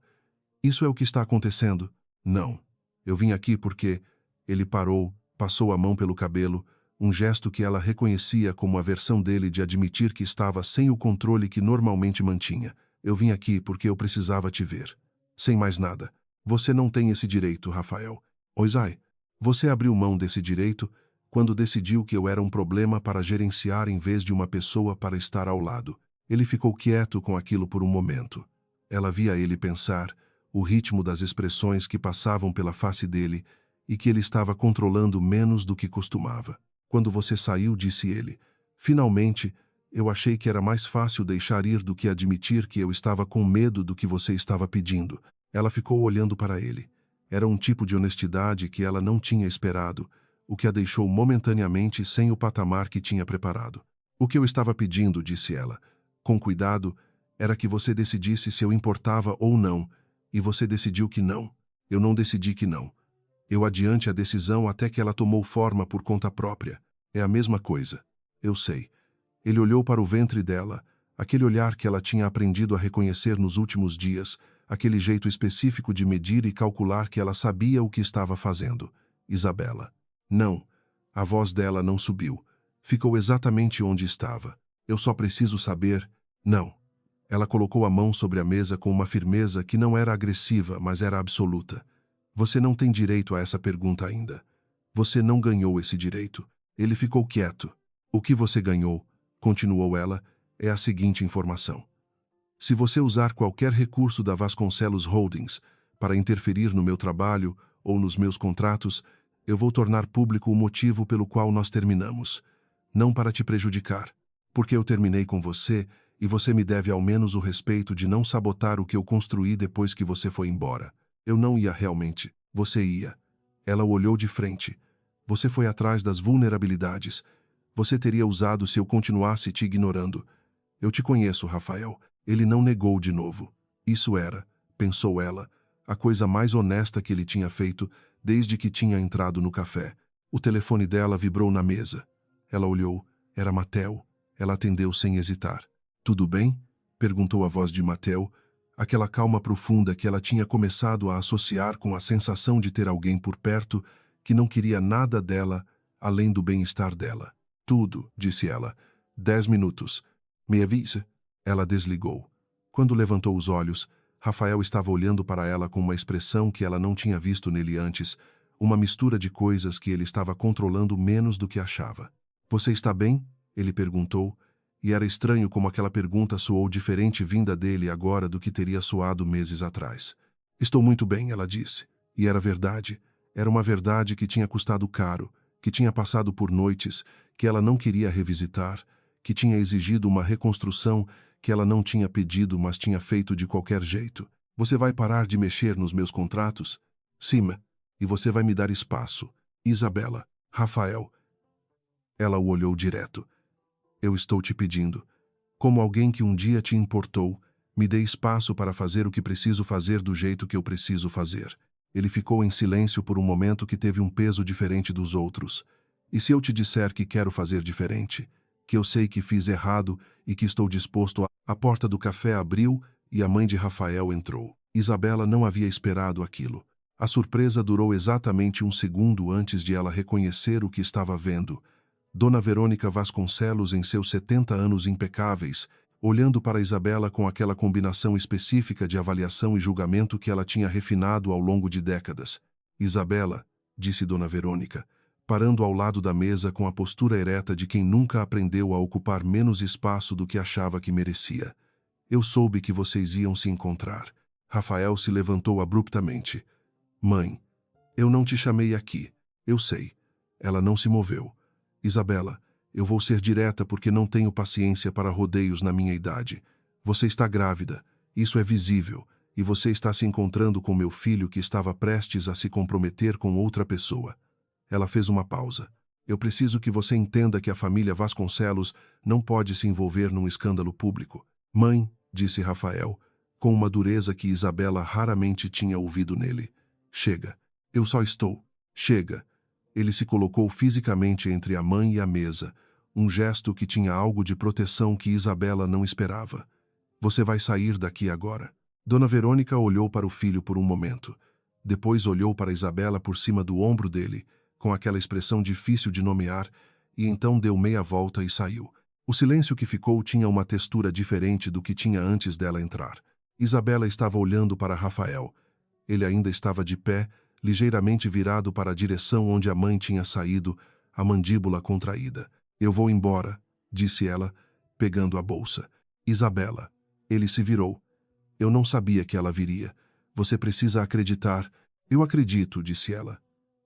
Isso é o que está acontecendo? Não. Eu vim aqui porque... Ele parou, passou a mão pelo cabelo, um gesto que ela reconhecia como a versão dele de admitir que estava sem o controle que normalmente mantinha. Eu vim aqui porque eu precisava te ver. Sem mais nada. Você não tem esse direito, Rafael. Oisai, você abriu mão desse direito quando decidiu que eu era um problema para gerenciar em vez de uma pessoa para estar ao lado. Ele ficou quieto com aquilo por um momento. Ela via ele pensar, o ritmo das expressões que passavam pela face dele e que ele estava controlando menos do que costumava. Quando você saiu, disse ele, finalmente, eu achei que era mais fácil deixar ir do que admitir que eu estava com medo do que você estava pedindo. Ela ficou olhando para ele. Era um tipo de honestidade que ela não tinha esperado, o que a deixou momentaneamente sem o patamar que tinha preparado. O que eu estava pedindo, disse ela, com cuidado, era que você decidisse se eu importava ou não, e você decidiu que não. Eu não decidi que não. Eu adiante a decisão até que ela tomou forma por conta própria. É a mesma coisa. Eu sei. Ele olhou para o ventre dela, aquele olhar que ela tinha aprendido a reconhecer nos últimos dias, aquele jeito específico de medir e calcular que ela sabia o que estava fazendo. Isabela. Não. A voz dela não subiu. Ficou exatamente onde estava. Eu só preciso saber... Não. Ela colocou a mão sobre a mesa com uma firmeza que não era agressiva, mas era absoluta. Você não tem direito a essa pergunta ainda. Você não ganhou esse direito. Ele ficou quieto. O que você ganhou, continuou ela, é a seguinte informação. Se você usar qualquer recurso da Vasconcelos Holdings para interferir no meu trabalho ou nos meus contratos, eu vou tornar público o motivo pelo qual nós terminamos. Não para te prejudicar, porque eu terminei com você e você me deve ao menos o respeito de não sabotar o que eu construí depois que você foi embora. Eu não ia realmente. Você ia. Ela o olhou de frente. Você foi atrás das vulnerabilidades. Você teria usado se eu continuasse te ignorando. Eu te conheço, Rafael. Ele não negou de novo. Isso era, pensou ela, a coisa mais honesta que ele tinha feito desde que tinha entrado no café. O telefone dela vibrou na mesa. Ela olhou. Era Matel. Ela atendeu sem hesitar. Tudo bem? Perguntou a voz de Matel, aquela calma profunda que ela tinha começado a associar com a sensação de ter alguém por perto que não queria nada dela além do bem-estar dela. Tudo, disse ela. 10 minutos. Me avisa. Ela desligou. Quando levantou os olhos, Rafael estava olhando para ela com uma expressão que ela não tinha visto nele antes, uma mistura de coisas que ele estava controlando menos do que achava. Você está bem? Ele perguntou, e era estranho como aquela pergunta soou diferente vinda dele agora do que teria soado meses atrás. Estou muito bem, ela disse. E era verdade. Era uma verdade que tinha custado caro, que tinha passado por noites, que ela não queria revisitar, que tinha exigido uma reconstrução que ela não tinha pedido, mas tinha feito de qualquer jeito. Você vai parar de mexer nos meus contratos? Sim, e você vai me dar espaço. Isabela, Rafael. Ela o olhou direto. Eu estou te pedindo. Como alguém que um dia te importou, me dê espaço para fazer o que preciso fazer do jeito que eu preciso fazer. Ele ficou em silêncio por um momento que teve um peso diferente dos outros. E se eu te disser que quero fazer diferente? Que eu sei que fiz errado e que estou disposto a... A porta do café abriu e a mãe de Rafael entrou. Isabela não havia esperado aquilo. A surpresa durou exatamente um segundo antes de ela reconhecer o que estava vendo. Dona Verônica Vasconcelos, em seus 70 anos impecáveis, olhando para Isabela com aquela combinação específica de avaliação e julgamento que ela tinha refinado ao longo de décadas. Isabela, disse Dona Verônica, parando ao lado da mesa com a postura ereta de quem nunca aprendeu a ocupar menos espaço do que achava que merecia. Eu soube que vocês iam se encontrar. Rafael se levantou abruptamente. Mãe, eu não te chamei aqui. Eu sei. Ela não se moveu. Isabela, eu vou ser direta porque não tenho paciência para rodeios na minha idade. Você está grávida. Isso é visível. E você está se encontrando com meu filho que estava prestes a se comprometer com outra pessoa. Ela fez uma pausa. Eu preciso que você entenda que a família Vasconcelos não pode se envolver num escândalo público. Mãe, disse Rafael, com uma dureza que Isabela raramente tinha ouvido nele. Chega. Eu só estou. Chega. Ele se colocou fisicamente entre a mãe e a mesa, um gesto que tinha algo de proteção que Isabela não esperava. Você vai sair daqui agora. Dona Verônica olhou para o filho por um momento. Depois olhou para Isabela por cima do ombro dele, com aquela expressão difícil de nomear, e então deu meia volta e saiu. O silêncio que ficou tinha uma textura diferente do que tinha antes dela entrar. Isabela estava olhando para Rafael. Ele ainda estava de pé, ligeiramente virado para a direção onde a mãe tinha saído, a mandíbula contraída. Eu vou embora, disse ela, pegando a bolsa. Isabela. Ele se virou. Eu não sabia que ela viria. Você precisa acreditar. Eu acredito, disse ela.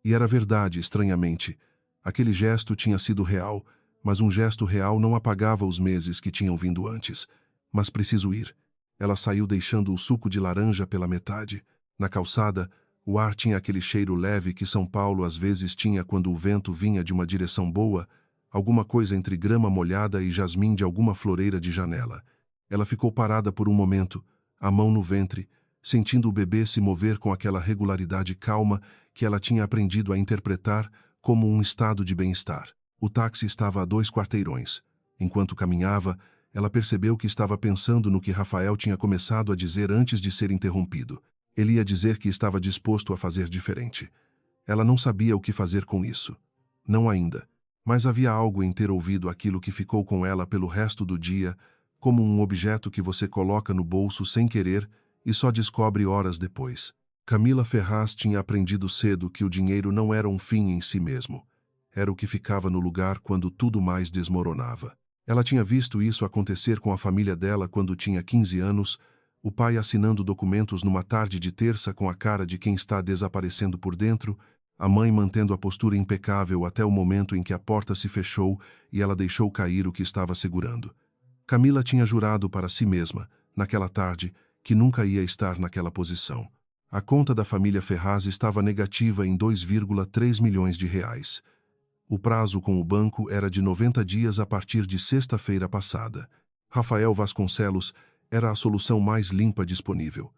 E era verdade, estranhamente. Aquele gesto tinha sido real, mas um gesto real não apagava os meses que tinham vindo antes. Mas preciso ir. Ela saiu deixando o suco de laranja pela metade. Na calçada, o ar tinha aquele cheiro leve que São Paulo às vezes tinha quando o vento vinha de uma direção boa, alguma coisa entre grama molhada e jasmim de alguma floreira de janela. Ela ficou parada por um momento, a mão no ventre, sentindo o bebê se mover com aquela regularidade calma que ela tinha aprendido a interpretar como um estado de bem-estar. O táxi estava a 2 quarteirões. Enquanto caminhava, ela percebeu que estava pensando no que Rafael tinha começado a dizer antes de ser interrompido. Ele ia dizer que estava disposto a fazer diferente. Ela não sabia o que fazer com isso. Não ainda. Mas havia algo em ter ouvido aquilo que ficou com ela pelo resto do dia, como um objeto que você coloca no bolso sem querer e só descobre horas depois. Camila Ferraz tinha aprendido cedo que o dinheiro não era um fim em si mesmo. Era o que ficava no lugar quando tudo mais desmoronava. Ela tinha visto isso acontecer com a família dela quando tinha 15 anos, o pai assinando documentos numa tarde de terça com a cara de quem está desaparecendo por dentro, a mãe mantendo a postura impecável até o momento em que a porta se fechou e ela deixou cair o que estava segurando. Camila tinha jurado para si mesma, naquela tarde, que nunca ia estar naquela posição. A conta da família Ferraz estava negativa em 2,3 milhões de reais. O prazo com o banco era de 90 dias a partir de sexta-feira passada. Rafael Vasconcelos era a solução mais limpa disponível.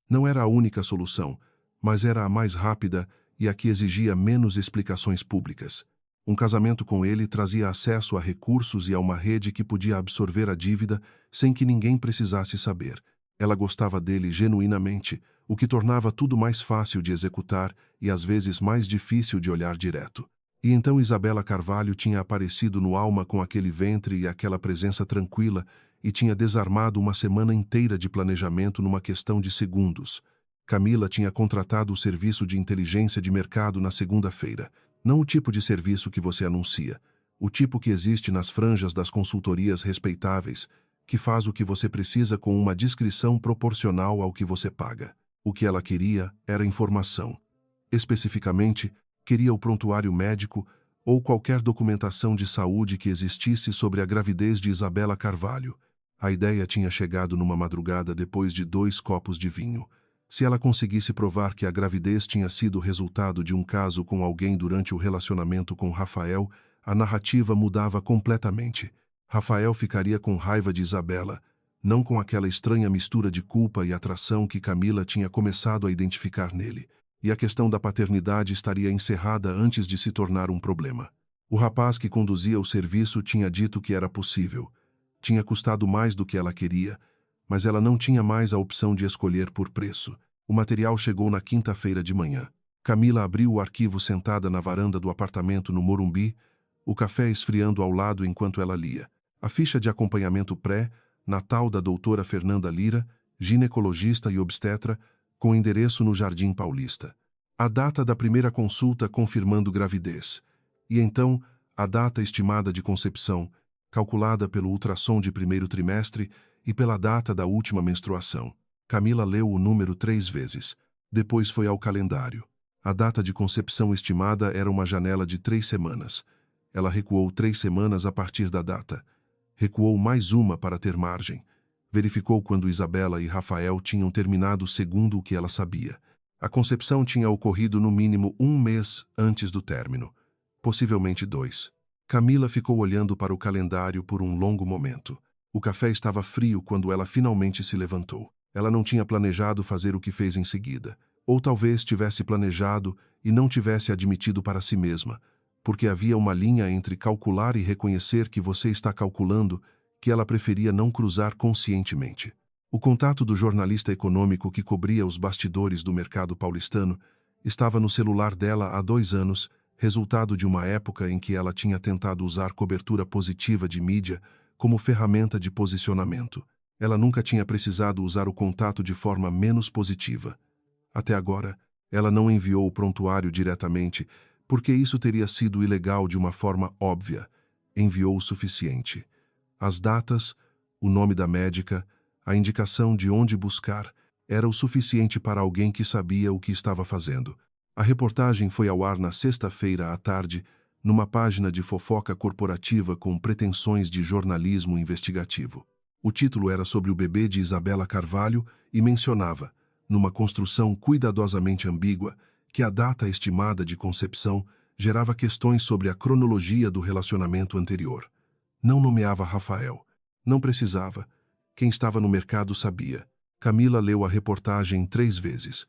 Não era a única solução, mas era a mais rápida e a que exigia menos explicações públicas. Um casamento com ele trazia acesso a recursos e a uma rede que podia absorver a dívida sem que ninguém precisasse saber. Ela gostava dele genuinamente, o que tornava tudo mais fácil de executar e às vezes mais difícil de olhar direto. E então Isabela Carvalho tinha aparecido no Alma com aquele ventre e aquela presença tranquila e tinha desarmado uma semana inteira de planejamento numa questão de segundos. Camila tinha contratado o serviço de inteligência de mercado na segunda-feira. Não o tipo de serviço que você anuncia, o tipo que existe nas franjas das consultorias respeitáveis, que faz o que você precisa com uma discrição proporcional ao que você paga. O que ela queria era informação. Especificamente, queria o prontuário médico ou qualquer documentação de saúde que existisse sobre a gravidez de Isabela Carvalho. A ideia tinha chegado numa madrugada depois de 2 copos de vinho. Se ela conseguisse provar que a gravidez tinha sido resultado de um caso com alguém durante o relacionamento com Rafael, a narrativa mudava completamente. Rafael ficaria com raiva de Isabela, não com aquela estranha mistura de culpa e atração que Camila tinha começado a identificar nele. E a questão da paternidade estaria encerrada antes de se tornar um problema. O rapaz que conduzia o serviço tinha dito que era possível. Tinha custado mais do que ela queria, mas ela não tinha mais a opção de escolher por preço. O material chegou na quinta-feira de manhã. Camila abriu o arquivo sentada na varanda do apartamento no Morumbi, o café esfriando ao lado enquanto ela lia. A ficha de acompanhamento pré-natal da doutora Fernanda Lira, ginecologista e obstetra, com endereço no Jardim Paulista. A data da primeira consulta confirmando gravidez. E então, a data estimada de concepção, calculada pelo ultrassom de primeiro trimestre e pela data da última menstruação. Camila leu o número 3 vezes. Depois foi ao calendário. A data de concepção estimada era uma janela de 3 semanas. Ela recuou 3 semanas a partir da data. Recuou mais uma para ter margem. Verificou quando Isabela e Rafael tinham terminado segundo o que ela sabia. A concepção tinha ocorrido no mínimo 1 mês antes do término, possivelmente 2. Camila ficou olhando para o calendário por um longo momento. O café estava frio quando ela finalmente se levantou. Ela não tinha planejado fazer o que fez em seguida. Ou talvez tivesse planejado e não tivesse admitido para si mesma, porque havia uma linha entre calcular e reconhecer que você está calculando que ela preferia não cruzar conscientemente. O contato do jornalista econômico que cobria os bastidores do mercado paulistano estava no celular dela há 2 anos, resultado de uma época em que ela tinha tentado usar cobertura positiva de mídia como ferramenta de posicionamento. Ela nunca tinha precisado usar o contato de forma menos positiva. Até agora, ela não enviou o prontuário diretamente, Porque isso teria sido ilegal de uma forma óbvia. Enviou o suficiente. As datas, o nome da médica, a indicação de onde buscar, era o suficiente para alguém que sabia o que estava fazendo. A reportagem foi ao ar na sexta-feira à tarde, numa página de fofoca corporativa com pretensões de jornalismo investigativo. O título era sobre o bebê de Isabela Carvalho e mencionava, numa construção cuidadosamente ambígua, que a data estimada de concepção gerava questões sobre a cronologia do relacionamento anterior. Não nomeava Rafael. Não precisava. Quem estava no mercado sabia. Camila leu a reportagem 3 vezes.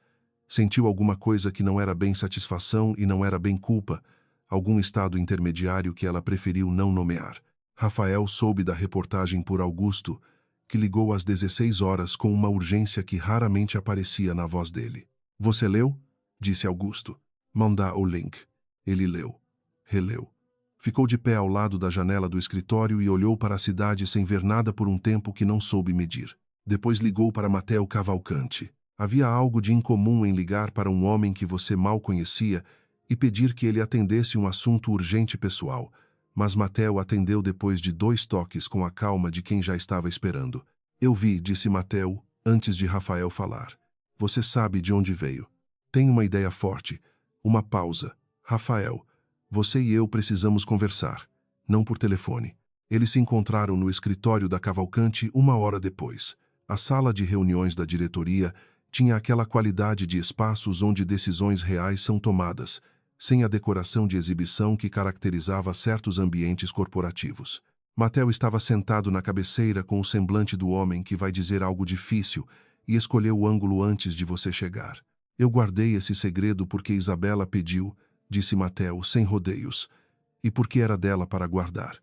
Sentiu alguma coisa que não era bem satisfação e não era bem culpa, algum estado intermediário que ela preferiu não nomear. Rafael soube da reportagem por Augusto, que ligou às 16 horas com uma urgência que raramente aparecia na voz dele. Você leu? Disse Augusto. Manda o link. Ele leu. Releu. Ficou de pé ao lado da janela do escritório e olhou para a cidade sem ver nada por um tempo que não soube medir. Depois ligou para Mateo Cavalcante. Havia algo de incomum em ligar para um homem que você mal conhecia e pedir que ele atendesse um assunto urgente pessoal, mas Mateo atendeu depois de 2 toques com a calma de quem já estava esperando. Eu vi, disse Mateo, antes de Rafael falar. Você sabe de onde veio. Tem uma ideia forte. Uma pausa. Rafael, você e eu precisamos conversar. Não por telefone. Eles se encontraram no escritório da Cavalcante 1 hora depois. A sala de reuniões da diretoria tinha aquela qualidade de espaços onde decisões reais são tomadas, sem a decoração de exibição que caracterizava certos ambientes corporativos. Mateo estava sentado na cabeceira com o semblante do homem que vai dizer algo difícil e escolheu o ângulo antes de você chegar. Eu guardei esse segredo porque Isabela pediu, disse Mateo, sem rodeios, e porque era dela para guardar.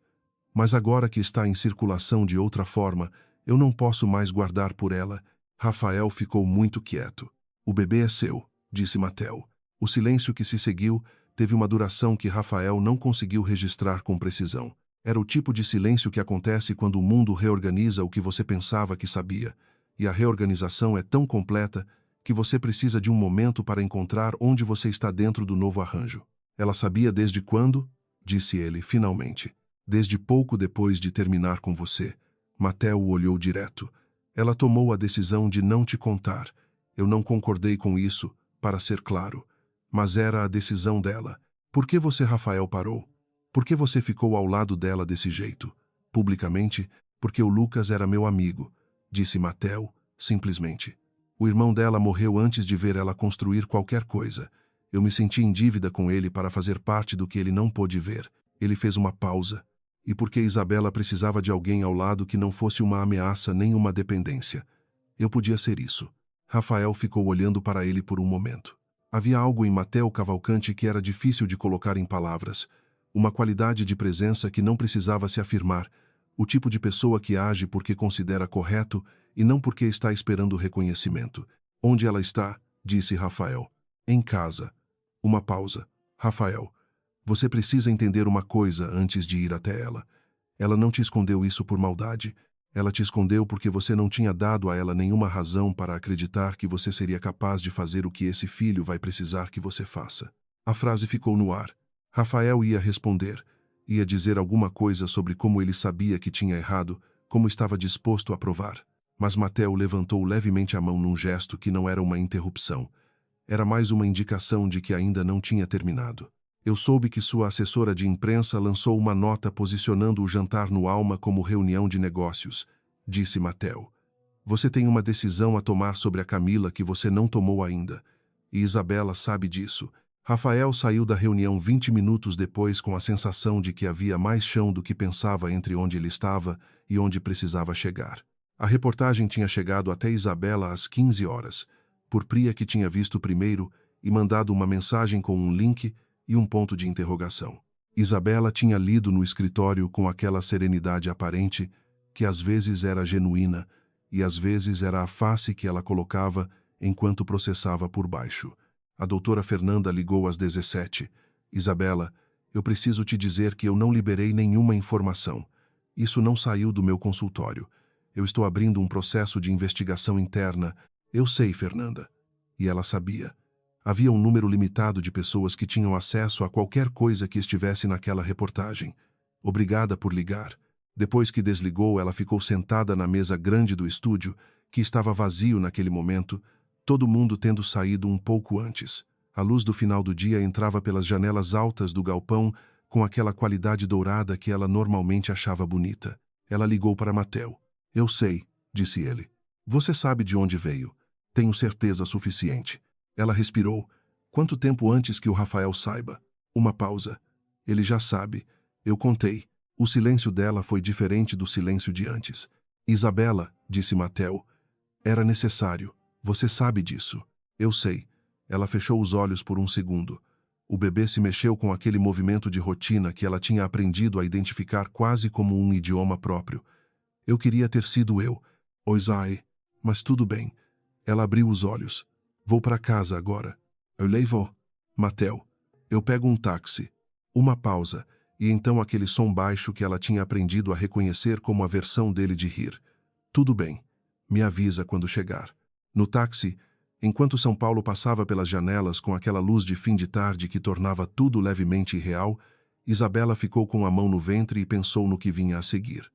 Mas agora que está em circulação de outra forma, eu não posso mais guardar por ela. Rafael ficou muito quieto. O bebê é seu, disse Mateo. O silêncio que se seguiu teve uma duração que Rafael não conseguiu registrar com precisão. Era o tipo de silêncio que acontece quando o mundo reorganiza o que você pensava que sabia, e a reorganização é tão completa que você precisa de um momento para encontrar onde você está dentro do novo arranjo. Ela sabia desde quando? Disse ele, finalmente. Desde pouco depois de terminar com você. Mateo o olhou direto. Ela tomou a decisão de não te contar. Eu não concordei com isso, para ser claro. Mas era a decisão dela. Por que você, Rafael, parou? Por que você ficou ao lado dela desse jeito? Publicamente, porque o Lucas era meu amigo, disse Mateo, simplesmente. O irmão dela morreu antes de ver ela construir qualquer coisa. Eu me senti em dívida com ele para fazer parte do que ele não pôde ver. Ele fez uma pausa. E porque Isabela precisava de alguém ao lado que não fosse uma ameaça nem uma dependência. Eu podia ser isso. Rafael ficou olhando para ele por um momento. Havia algo em Mateo Cavalcante que era difícil de colocar em palavras. Uma qualidade de presença que não precisava se afirmar. O tipo de pessoa que age porque considera correto e não porque está esperando reconhecimento. Onde ela está? Disse Rafael. Em casa. Uma pausa. Rafael, você precisa entender uma coisa antes de ir até ela. Ela não te escondeu isso por maldade. Ela te escondeu porque você não tinha dado a ela nenhuma razão para acreditar que você seria capaz de fazer o que esse filho vai precisar que você faça. A frase ficou no ar. Rafael ia responder. Ia dizer alguma coisa sobre como ele sabia que tinha errado, como estava disposto a provar. Mas Mateo levantou levemente a mão num gesto que não era uma interrupção. Era mais uma indicação de que ainda não tinha terminado. Eu soube que sua assessora de imprensa lançou uma nota posicionando o jantar no Alma como reunião de negócios, disse Mateo. Você tem uma decisão a tomar sobre a Camila que você não tomou ainda. E Isabela sabe disso. Rafael saiu da reunião 20 minutos depois com a sensação de que havia mais chão do que pensava entre onde ele estava e onde precisava chegar. A reportagem tinha chegado até Isabela às 15 horas, por Priya que tinha visto primeiro e mandado uma mensagem com um link e um ponto de interrogação. Isabela tinha lido no escritório com aquela serenidade aparente que às vezes era genuína e às vezes era a face que ela colocava enquanto processava por baixo. A doutora Fernanda ligou às 17. Isabela, eu preciso te dizer que eu não liberei nenhuma informação. Isso não saiu do meu consultório. Eu estou abrindo um processo de investigação interna. Eu sei, Fernanda. E ela sabia. Havia um número limitado de pessoas que tinham acesso a qualquer coisa que estivesse naquela reportagem. Obrigada por ligar. Depois que desligou, ela ficou sentada na mesa grande do estúdio, que estava vazio naquele momento, todo mundo tendo saído um pouco antes. A luz do final do dia entrava pelas janelas altas do galpão com aquela qualidade dourada que ela normalmente achava bonita. Ela ligou para Mateo. Eu sei, disse ele. Você sabe de onde veio. Tenho certeza suficiente. Ela respirou. Quanto tempo antes que o Rafael saiba? Uma pausa. Ele já sabe. Eu contei. O silêncio dela foi diferente do silêncio de antes. Isabela, disse Mateo. Era necessário. Você sabe disso. Eu sei. Ela fechou os olhos por um segundo. O bebê se mexeu com aquele movimento de rotina que ela tinha aprendido a identificar quase como um idioma próprio. Eu queria ter sido eu. Oisai. Mas tudo bem. Ela abriu os olhos. Vou para casa agora. Eu levo. Mateo. Eu pego um táxi. Uma pausa, e então aquele som baixo que ela tinha aprendido a reconhecer como a versão dele de rir. Tudo bem. Me avisa quando chegar. No táxi, enquanto São Paulo passava pelas janelas com aquela luz de fim de tarde que tornava tudo levemente irreal, Isabela ficou com a mão no ventre e pensou no que vinha a seguir.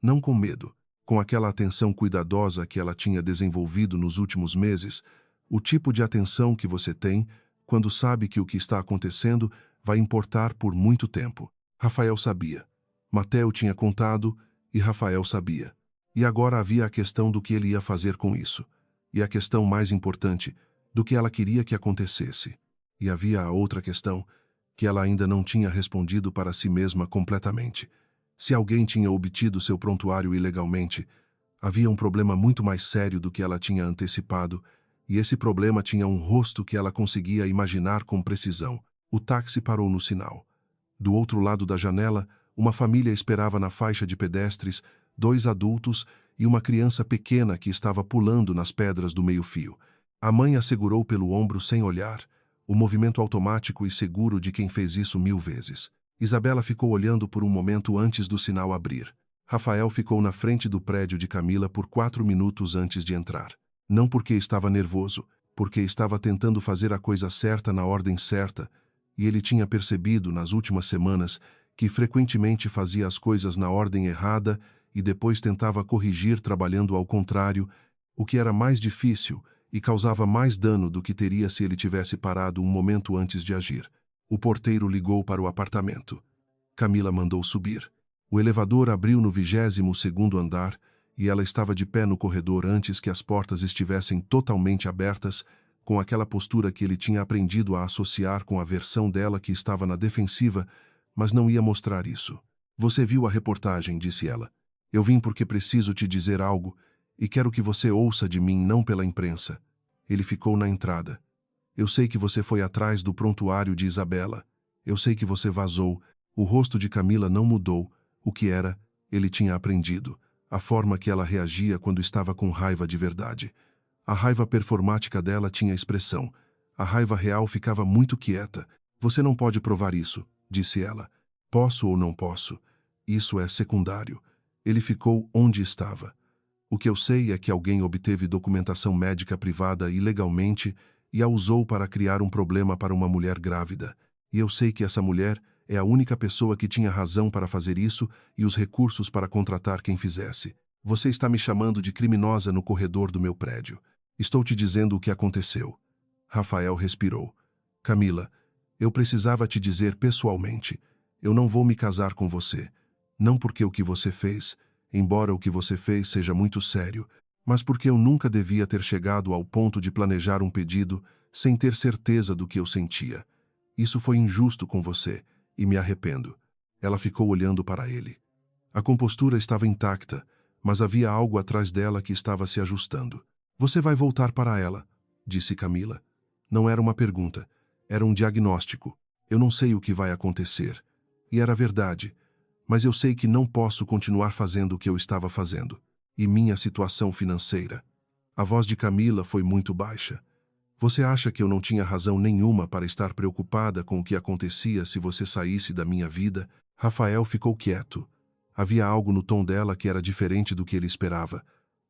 Não com medo, com aquela atenção cuidadosa que ela tinha desenvolvido nos últimos meses, o tipo de atenção que você tem quando sabe que o que está acontecendo vai importar por muito tempo. Rafael sabia. Mateo tinha contado e Rafael sabia. E agora havia a questão do que ele ia fazer com isso. E a questão mais importante, do que ela queria que acontecesse. E havia a outra questão, que ela ainda não tinha respondido para si mesma completamente. Se alguém tinha obtido seu prontuário ilegalmente, havia um problema muito mais sério do que ela tinha antecipado, e esse problema tinha um rosto que ela conseguia imaginar com precisão. O táxi parou no sinal. Do outro lado da janela, uma família esperava na faixa de pedestres, 2 adultos e uma criança pequena que estava pulando nas pedras do meio-fio. A mãe a segurou pelo ombro sem olhar, o movimento automático e seguro de quem fez isso 1000 vezes. Isabela ficou olhando por um momento antes do sinal abrir. Rafael ficou na frente do prédio de Camila por 4 minutos antes de entrar. Não porque estava nervoso, porque estava tentando fazer a coisa certa na ordem certa, e ele tinha percebido nas últimas semanas que frequentemente fazia as coisas na ordem errada e depois tentava corrigir trabalhando ao contrário, o que era mais difícil e causava mais dano do que teria se ele tivesse parado um momento antes de agir. O porteiro ligou para o apartamento. Camila mandou subir. O elevador abriu no 22º andar e ela estava de pé no corredor antes que as portas estivessem totalmente abertas, com aquela postura que ele tinha aprendido a associar com a versão dela que estava na defensiva, mas não ia mostrar isso. Você viu a reportagem, disse ela. Eu vim porque preciso te dizer algo e quero que você ouça de mim, não pela imprensa. Ele ficou na entrada. Eu sei que você foi atrás do prontuário de Isabela. Eu sei que você vazou. O rosto de Camila não mudou. O que era, ele tinha aprendido. A forma que ela reagia quando estava com raiva de verdade. A raiva performática dela tinha expressão. A raiva real ficava muito quieta. Você não pode provar isso, disse ela. Posso ou não posso? Isso é secundário. Ele ficou onde estava. O que eu sei é que alguém obteve documentação médica privada ilegalmente e a usou para criar um problema para uma mulher grávida. E eu sei que essa mulher é a única pessoa que tinha razão para fazer isso e os recursos para contratar quem fizesse. Você está me chamando de criminosa no corredor do meu prédio. Estou te dizendo o que aconteceu. Rafael respirou. Camila, eu precisava te dizer pessoalmente. Eu não vou me casar com você. Não porque o que você fez, embora o que você fez seja muito sério, mas porque eu nunca devia ter chegado ao ponto de planejar um pedido sem ter certeza do que eu sentia. Isso foi injusto com você, e me arrependo. Ela ficou olhando para ele. A compostura estava intacta, mas havia algo atrás dela que estava se ajustando. Você vai voltar para ela, disse Camila. Não era uma pergunta, era um diagnóstico. Eu não sei o que vai acontecer. E era verdade, mas eu sei que não posso continuar fazendo o que eu estava fazendo. E minha situação financeira. A voz de Camila foi muito baixa. Você acha que eu não tinha razão nenhuma para estar preocupada com o que acontecia se você saísse da minha vida? Rafael ficou quieto. Havia algo no tom dela que era diferente do que ele esperava.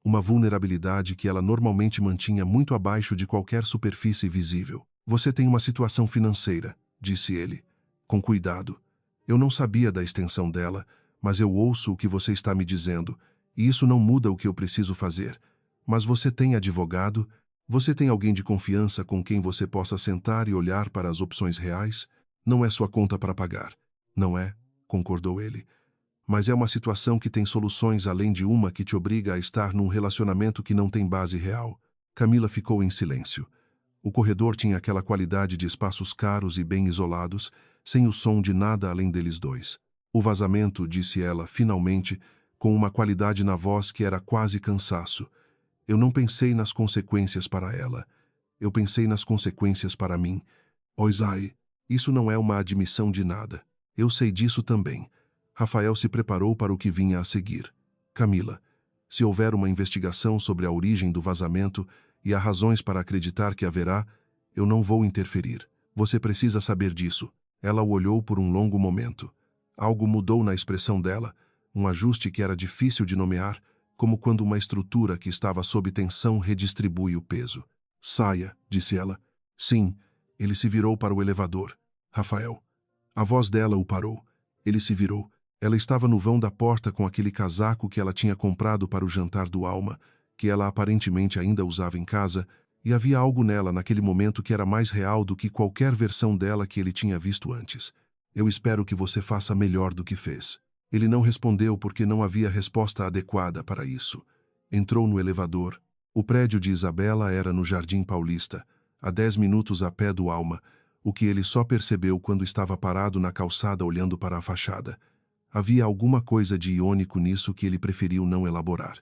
Uma vulnerabilidade que ela normalmente mantinha muito abaixo de qualquer superfície visível. Você tem uma situação financeira, disse ele. Com cuidado. Eu não sabia da extensão dela, mas eu ouço o que você está me dizendo, e isso não muda o que eu preciso fazer. Mas você tem advogado? Você tem alguém de confiança com quem você possa sentar e olhar para as opções reais? Não é sua conta para pagar. Não é, concordou ele. Mas é uma situação que tem soluções além de uma que te obriga a estar num relacionamento que não tem base real. Camila ficou em silêncio. O corredor tinha aquela qualidade de espaços caros e bem isolados, sem o som de nada além deles dois. O vazamento, disse ela, finalmente, com uma qualidade na voz que era quase cansaço. Eu não pensei nas consequências para ela. Eu pensei nas consequências para mim. Oisai, isso não é uma admissão de nada. Eu sei disso também. Rafael se preparou para o que vinha a seguir. Camila, se houver uma investigação sobre a origem do vazamento e há razões para acreditar que haverá, eu não vou interferir. Você precisa saber disso. Ela o olhou por um longo momento. Algo mudou na expressão dela, um ajuste que era difícil de nomear, como quando uma estrutura que estava sob tensão redistribui o peso. Saia, disse ela. Sim. Ele se virou para o elevador. Rafael. A voz dela o parou. Ele se virou. Ela estava no vão da porta com aquele casaco que ela tinha comprado para o jantar do Alma, que ela aparentemente ainda usava em casa, e havia algo nela naquele momento que era mais real do que qualquer versão dela que ele tinha visto antes. Eu espero que você faça melhor do que fez. Ele não respondeu porque não havia resposta adequada para isso. Entrou no elevador. O prédio de Isabela era no Jardim Paulista, a 10 minutos a pé do Alma, o que ele só percebeu quando estava parado na calçada olhando para a fachada. Havia alguma coisa de iônico nisso que ele preferiu não elaborar.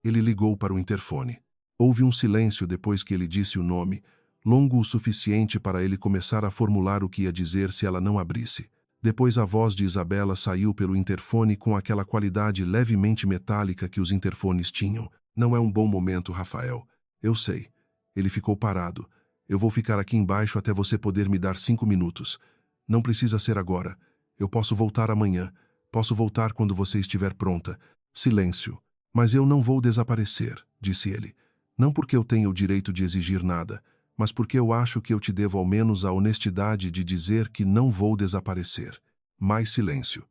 Ele ligou para o interfone. Houve um silêncio depois que ele disse o nome, longo o suficiente para ele começar a formular o que ia dizer se ela não abrisse. Depois a voz de Isabela saiu pelo interfone com aquela qualidade levemente metálica que os interfones tinham. Não é um bom momento, Rafael. Eu sei. Ele ficou parado. Eu vou ficar aqui embaixo até você poder me dar 5 minutos. Não precisa ser agora. Eu posso voltar amanhã. Posso voltar quando você estiver pronta. Silêncio. Mas eu não vou desaparecer, disse ele. Não porque eu tenha o direito de exigir nada, mas porque eu acho que eu te devo ao menos a honestidade de dizer que não vou desaparecer. Mais silêncio.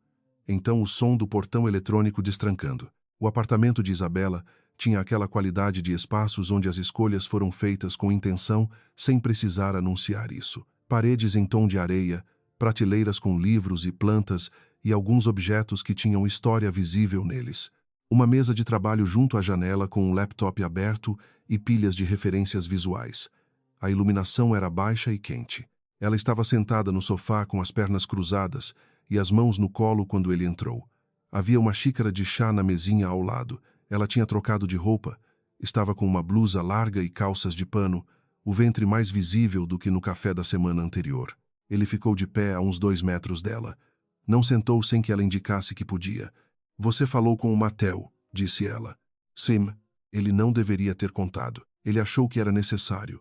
Então o som do portão eletrônico destrancando. O apartamento de Isabela tinha aquela qualidade de espaços onde as escolhas foram feitas com intenção, sem precisar anunciar isso. Paredes em tom de areia, prateleiras com livros e plantas e alguns objetos que tinham história visível neles. Uma mesa de trabalho junto à janela com um laptop aberto e pilhas de referências visuais. A iluminação era baixa e quente. Ela estava sentada no sofá com as pernas cruzadas e as mãos no colo quando ele entrou. Havia uma xícara de chá na mesinha ao lado. Ela tinha trocado de roupa. Estava com uma blusa larga e calças de pano, o ventre mais visível do que no café da semana anterior. Ele ficou de pé a uns 2 metros dela. Não sentou sem que ela indicasse que podia. Você falou com o Mattel, disse ela. Sim, ele não deveria ter contado. Ele achou que era necessário.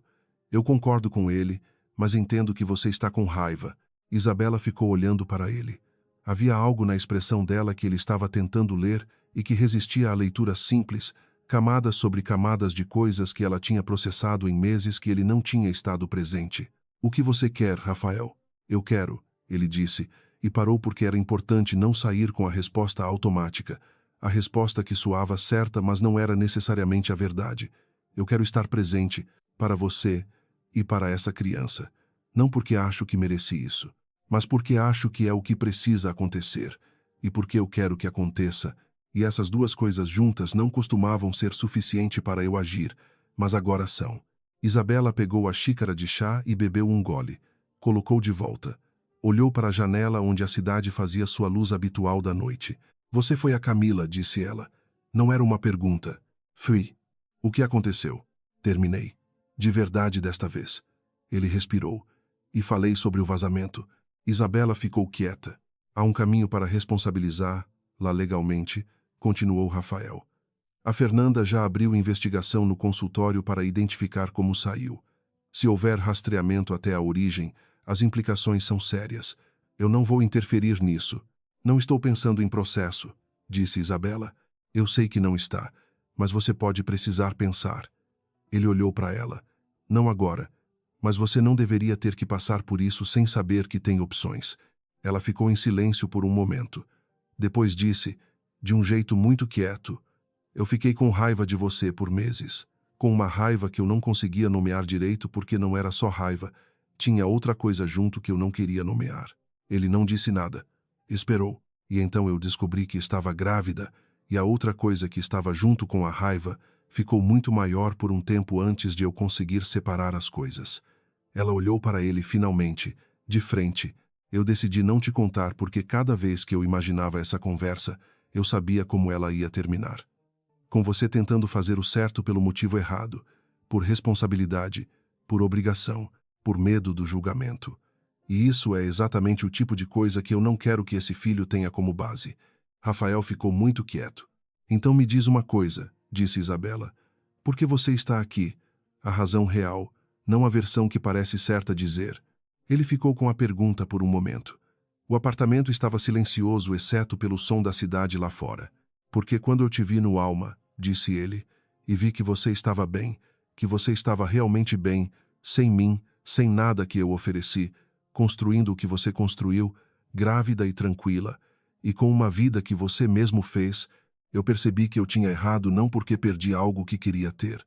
Eu concordo com ele, mas entendo que você está com raiva. Isabela ficou olhando para ele. Havia algo na expressão dela que ele estava tentando ler e que resistia à leitura simples, camadas sobre camadas de coisas que ela tinha processado em meses que ele não tinha estado presente. O que você quer, Rafael? Eu quero, ele disse, e parou porque era importante não sair com a resposta automática, a resposta que soava certa, mas não era necessariamente a verdade. Eu quero estar presente, para você e para essa criança. Não porque acho que mereci isso, mas porque acho que é o que precisa acontecer, e porque eu quero que aconteça, e essas duas coisas juntas não costumavam ser suficiente para eu agir, mas agora são. Isabela pegou a xícara de chá e bebeu um gole. Colocou de volta. Olhou para a janela onde a cidade fazia sua luz habitual da noite. Você foi a Camila, disse ela. Não era uma pergunta. Fui. O que aconteceu? Terminei. De verdade desta vez. Ele respirou. E falei sobre o vazamento. Isabela ficou quieta. Há um caminho para responsabilizá-la legalmente, continuou Rafael. A Fernanda já abriu investigação no consultório para identificar como saiu. Se houver rastreamento até a origem, as implicações são sérias. Eu não vou interferir nisso. Não estou pensando em processo, disse Isabela. Eu sei que não está, mas você pode precisar pensar. Ele olhou para ela. Não agora. Mas você não deveria ter que passar por isso sem saber que tem opções. Ela ficou em silêncio por um momento. Depois disse, de um jeito muito quieto, eu fiquei com raiva de você por meses. Com uma raiva que eu não conseguia nomear direito porque não era só raiva. Tinha outra coisa junto que eu não queria nomear. Ele não disse nada. Esperou. E então eu descobri que estava grávida, e a outra coisa que estava junto com a raiva ficou muito maior por um tempo antes de eu conseguir separar as coisas. Ela olhou para ele finalmente, de frente. Eu decidi não te contar porque cada vez que eu imaginava essa conversa, eu sabia como ela ia terminar. Com você tentando fazer o certo pelo motivo errado, por responsabilidade, por obrigação, por medo do julgamento. E isso é exatamente o tipo de coisa que eu não quero que esse filho tenha como base. Rafael ficou muito quieto. Então me diz uma coisa, disse Isabela. Por que você está aqui? A razão real, não a versão que parece certa dizer. Ele ficou com a pergunta por um momento. O apartamento estava silencioso exceto pelo som da cidade lá fora. Porque quando eu te vi no Alma, disse ele, e vi que você estava bem, que você estava realmente bem, sem mim, sem nada que eu ofereci, construindo o que você construiu, grávida e tranquila, e com uma vida que você mesmo fez, eu percebi que eu tinha errado não porque perdi algo que queria ter,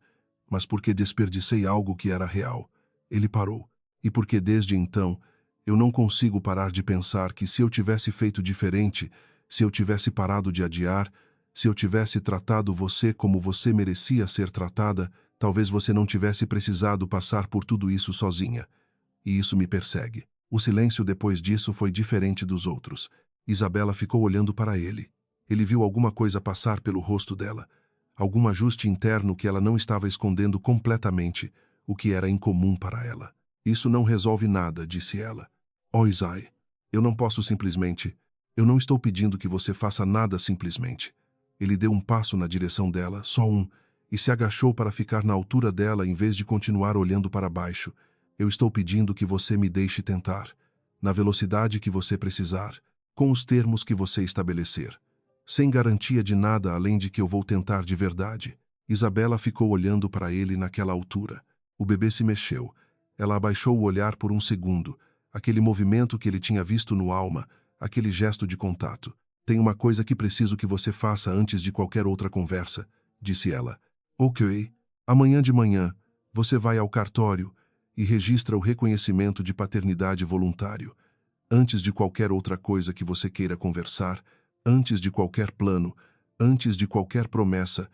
mas porque desperdicei algo que era real. Ele parou. E porque desde então, eu não consigo parar de pensar que se eu tivesse feito diferente, se eu tivesse parado de adiar, se eu tivesse tratado você como você merecia ser tratada, talvez você não tivesse precisado passar por tudo isso sozinha. E isso me persegue. O silêncio depois disso foi diferente dos outros. Isabela ficou olhando para ele. Ele viu alguma coisa passar pelo rosto dela. Algum ajuste interno que ela não estava escondendo completamente, o que era incomum para ela. Isso não resolve nada, disse ela. Oh, Isai, eu não posso simplesmente... Eu não estou pedindo que você faça nada simplesmente. Ele deu um passo na direção dela, só um, e se agachou para ficar na altura dela em vez de continuar olhando para baixo. Eu estou pedindo que você me deixe tentar, na velocidade que você precisar, com os termos que você estabelecer. Sem garantia de nada além de que eu vou tentar de verdade. Isabela ficou olhando para ele naquela altura. O bebê se mexeu. Ela abaixou o olhar por um segundo. Aquele movimento que ele tinha visto no Alma, aquele gesto de contato. Tem uma coisa que preciso que você faça antes de qualquer outra conversa, disse ela. Ok. Amanhã de manhã, você vai ao cartório e registra o reconhecimento de paternidade voluntário. Antes de qualquer outra coisa que você queira conversar, antes de qualquer plano, antes de qualquer promessa,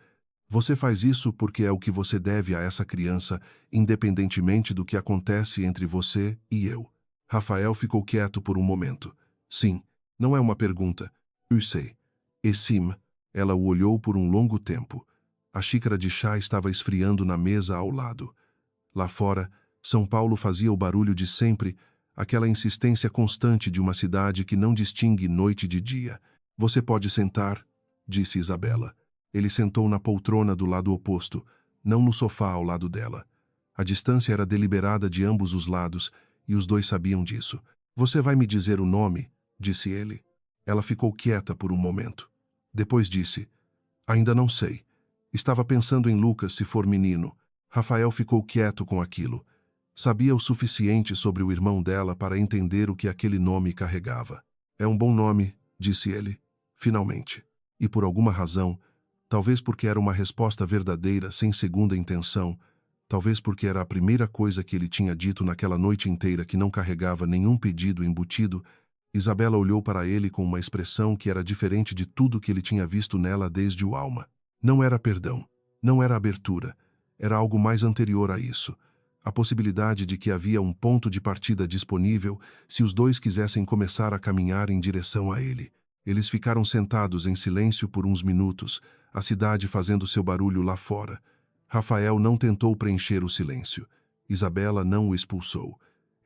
você faz isso porque é o que você deve a essa criança, independentemente do que acontece entre você e eu. Rafael ficou quieto por um momento. Sim, não é uma pergunta. Eu sei. E sim, ela o olhou por um longo tempo. A xícara de chá estava esfriando na mesa ao lado. Lá fora, São Paulo fazia o barulho de sempre, aquela insistência constante de uma cidade que não distingue noite de dia. Você pode sentar, disse Isabela. Ele sentou na poltrona do lado oposto, não no sofá ao lado dela. A distância era deliberada de ambos os lados, e os dois sabiam disso. Você vai me dizer o nome? Disse ele. Ela ficou quieta por um momento. Depois disse, ainda não sei. Estava pensando em Lucas se for menino. Rafael ficou quieto com aquilo. Sabia o suficiente sobre o irmão dela para entender o que aquele nome carregava. É um bom nome, disse ele, finalmente. E por alguma razão, talvez porque era uma resposta verdadeira, sem segunda intenção, talvez porque era a primeira coisa que ele tinha dito naquela noite inteira que não carregava nenhum pedido embutido, Isabela olhou para ele com uma expressão que era diferente de tudo que ele tinha visto nela desde o Alma. Não era perdão, não era abertura, era algo mais anterior a isso. A possibilidade de que havia um ponto de partida disponível se os dois quisessem começar a caminhar em direção a ele. Eles ficaram sentados em silêncio por uns minutos, a cidade fazendo seu barulho lá fora. Rafael não tentou preencher o silêncio. Isabela não o expulsou.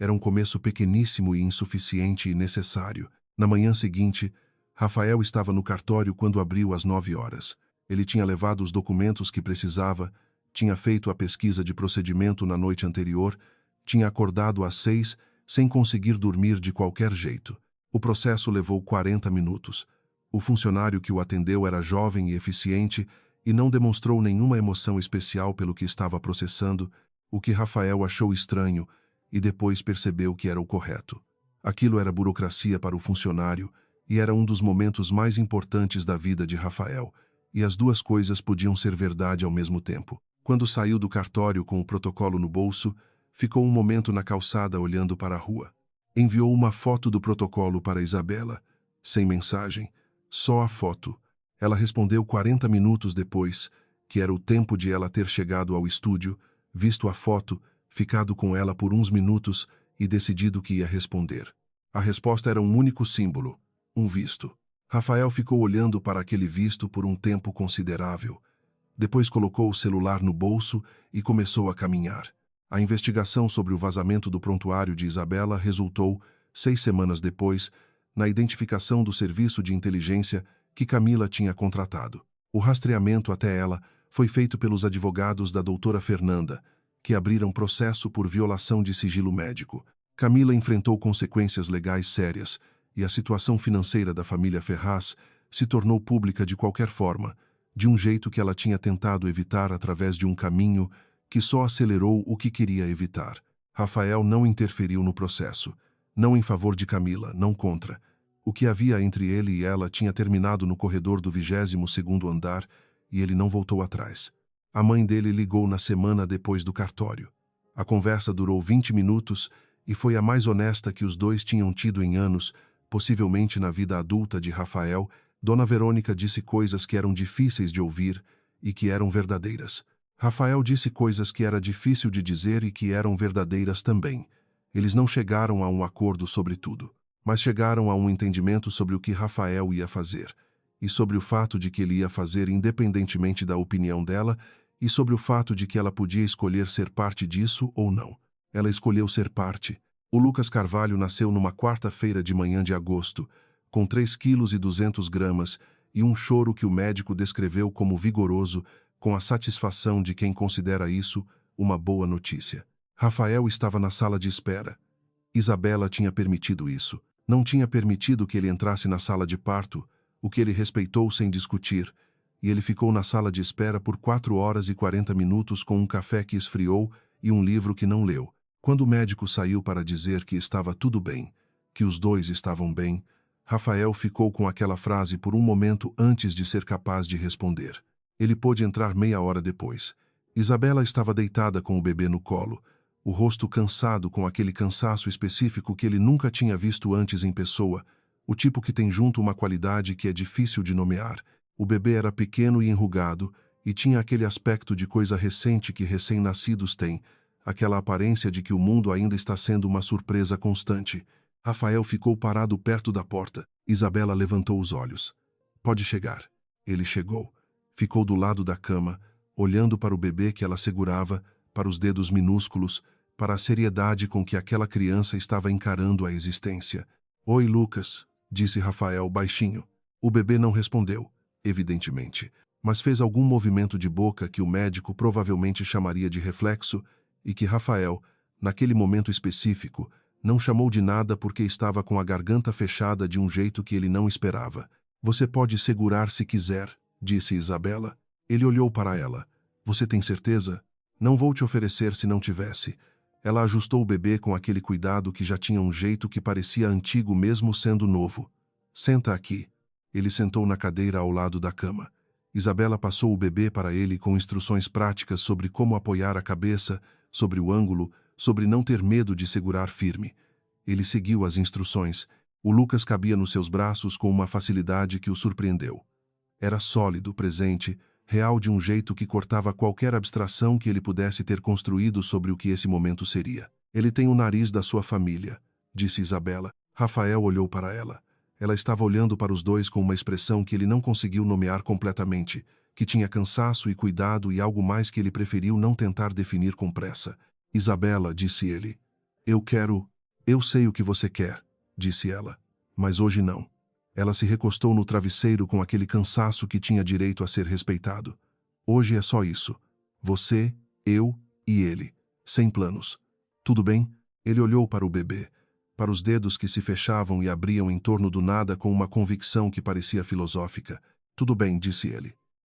Era um começo pequeníssimo e insuficiente e necessário. Na manhã seguinte, Rafael estava no cartório quando abriu às 9 horas. Ele tinha levado os documentos que precisava, tinha feito a pesquisa de procedimento na noite anterior, tinha acordado às 6, sem conseguir dormir de qualquer jeito. O processo levou 40 minutos. O funcionário que o atendeu era jovem e eficiente e não demonstrou nenhuma emoção especial pelo que estava processando, o que Rafael achou estranho, e depois percebeu que era o correto. Aquilo era burocracia para o funcionário e era um dos momentos mais importantes da vida de Rafael, e as duas coisas podiam ser verdade ao mesmo tempo. Quando saiu do cartório com o protocolo no bolso, ficou um momento na calçada olhando para a rua. Enviou uma foto do protocolo para Isabela, sem mensagem, só a foto. Ela respondeu 40 minutos depois, que era o tempo de ela ter chegado ao estúdio, visto a foto, ficado com ela por uns minutos e decidido que ia responder. A resposta era um único símbolo, um visto. Rafael ficou olhando para aquele visto por um tempo considerável. Depois colocou o celular no bolso e começou a caminhar. A investigação sobre o vazamento do prontuário de Isabela resultou, 6 semanas depois, na identificação do serviço de inteligência que Camila tinha contratado. O rastreamento até ela foi feito pelos advogados da doutora Fernanda, que abriram processo por violação de sigilo médico. Camila enfrentou consequências legais sérias e a situação financeira da família Ferraz se tornou pública de qualquer forma, de um jeito que ela tinha tentado evitar através de um caminho que só acelerou o que queria evitar. Rafael não interferiu no processo, não em favor de Camila, não contra. O que havia entre ele e ela tinha terminado no corredor do 22º andar e ele não voltou atrás. A mãe dele ligou na semana depois do cartório. A conversa durou 20 minutos e foi a mais honesta que os dois tinham tido em anos, possivelmente na vida adulta de Rafael. Dona Verônica disse coisas que eram difíceis de ouvir e que eram verdadeiras. Rafael disse coisas que era difícil de dizer e que eram verdadeiras também. Eles não chegaram a um acordo sobre tudo, mas chegaram a um entendimento sobre o que Rafael ia fazer, e sobre o fato de que ele ia fazer independentemente da opinião dela, e sobre o fato de que ela podia escolher ser parte disso ou não. Ela escolheu ser parte. O Lucas Carvalho nasceu numa quarta-feira de manhã de agosto, com 3,2 kg e um choro que o médico descreveu como vigoroso, com a satisfação de quem considera isso uma boa notícia. Rafael estava na sala de espera. Isabela tinha permitido isso. Não tinha permitido que ele entrasse na sala de parto, o que ele respeitou sem discutir, e ele ficou na sala de espera por 4 horas e 40 minutos com um café que esfriou e um livro que não leu. Quando o médico saiu para dizer que estava tudo bem, que os dois estavam bem, Rafael ficou com aquela frase por um momento antes de ser capaz de responder. Ele pôde entrar meia hora depois. Isabela estava deitada com o bebê no colo, o rosto cansado com aquele cansaço específico que ele nunca tinha visto antes em pessoa, o tipo que tem junto uma qualidade que é difícil de nomear. O bebê era pequeno e enrugado, e tinha aquele aspecto de coisa recente que recém-nascidos têm, aquela aparência de que o mundo ainda está sendo uma surpresa constante. Rafael ficou parado perto da porta. Isabela levantou os olhos. "Pode chegar." Ele chegou. Ficou do lado da cama, olhando para o bebê que ela segurava, para os dedos minúsculos, para a seriedade com que aquela criança estava encarando a existência. "Oi, Lucas", disse Rafael baixinho. O bebê não respondeu, evidentemente, mas fez algum movimento de boca que o médico provavelmente chamaria de reflexo e que Rafael, naquele momento específico, não chamou de nada porque estava com a garganta fechada de um jeito que ele não esperava. "Você pode segurar se quiser", disse Isabela. Ele olhou para ela. "Você tem certeza? Não vou te oferecer se não tivesse." Ela ajustou o bebê com aquele cuidado que já tinha um jeito que parecia antigo mesmo sendo novo. "Senta aqui." Ele sentou na cadeira ao lado da cama. Isabela passou o bebê para ele com instruções práticas sobre como apoiar a cabeça, sobre o ângulo, sobre não ter medo de segurar firme. Ele seguiu as instruções. O Lucas cabia nos seus braços com uma facilidade que o surpreendeu. Era sólido, presente, real de um jeito que cortava qualquer abstração que ele pudesse ter construído sobre o que esse momento seria. "Ele tem o nariz da sua família", disse Isabela. Rafael olhou para ela. Ela estava olhando para os dois com uma expressão que ele não conseguiu nomear completamente, que tinha cansaço e cuidado e algo mais que ele preferiu não tentar definir com pressa. "Isabela", disse ele. Eu sei o que você quer", disse ela. "Mas hoje não." Ela se recostou no travesseiro com aquele cansaço que tinha direito a ser respeitado. "Hoje é só isso. Você, eu e ele. Sem planos. Tudo bem?" Ele olhou para o bebê, para os dedos que se fechavam e abriam em torno do nada com uma convicção que parecia filosófica. "Tudo bem", disse ele.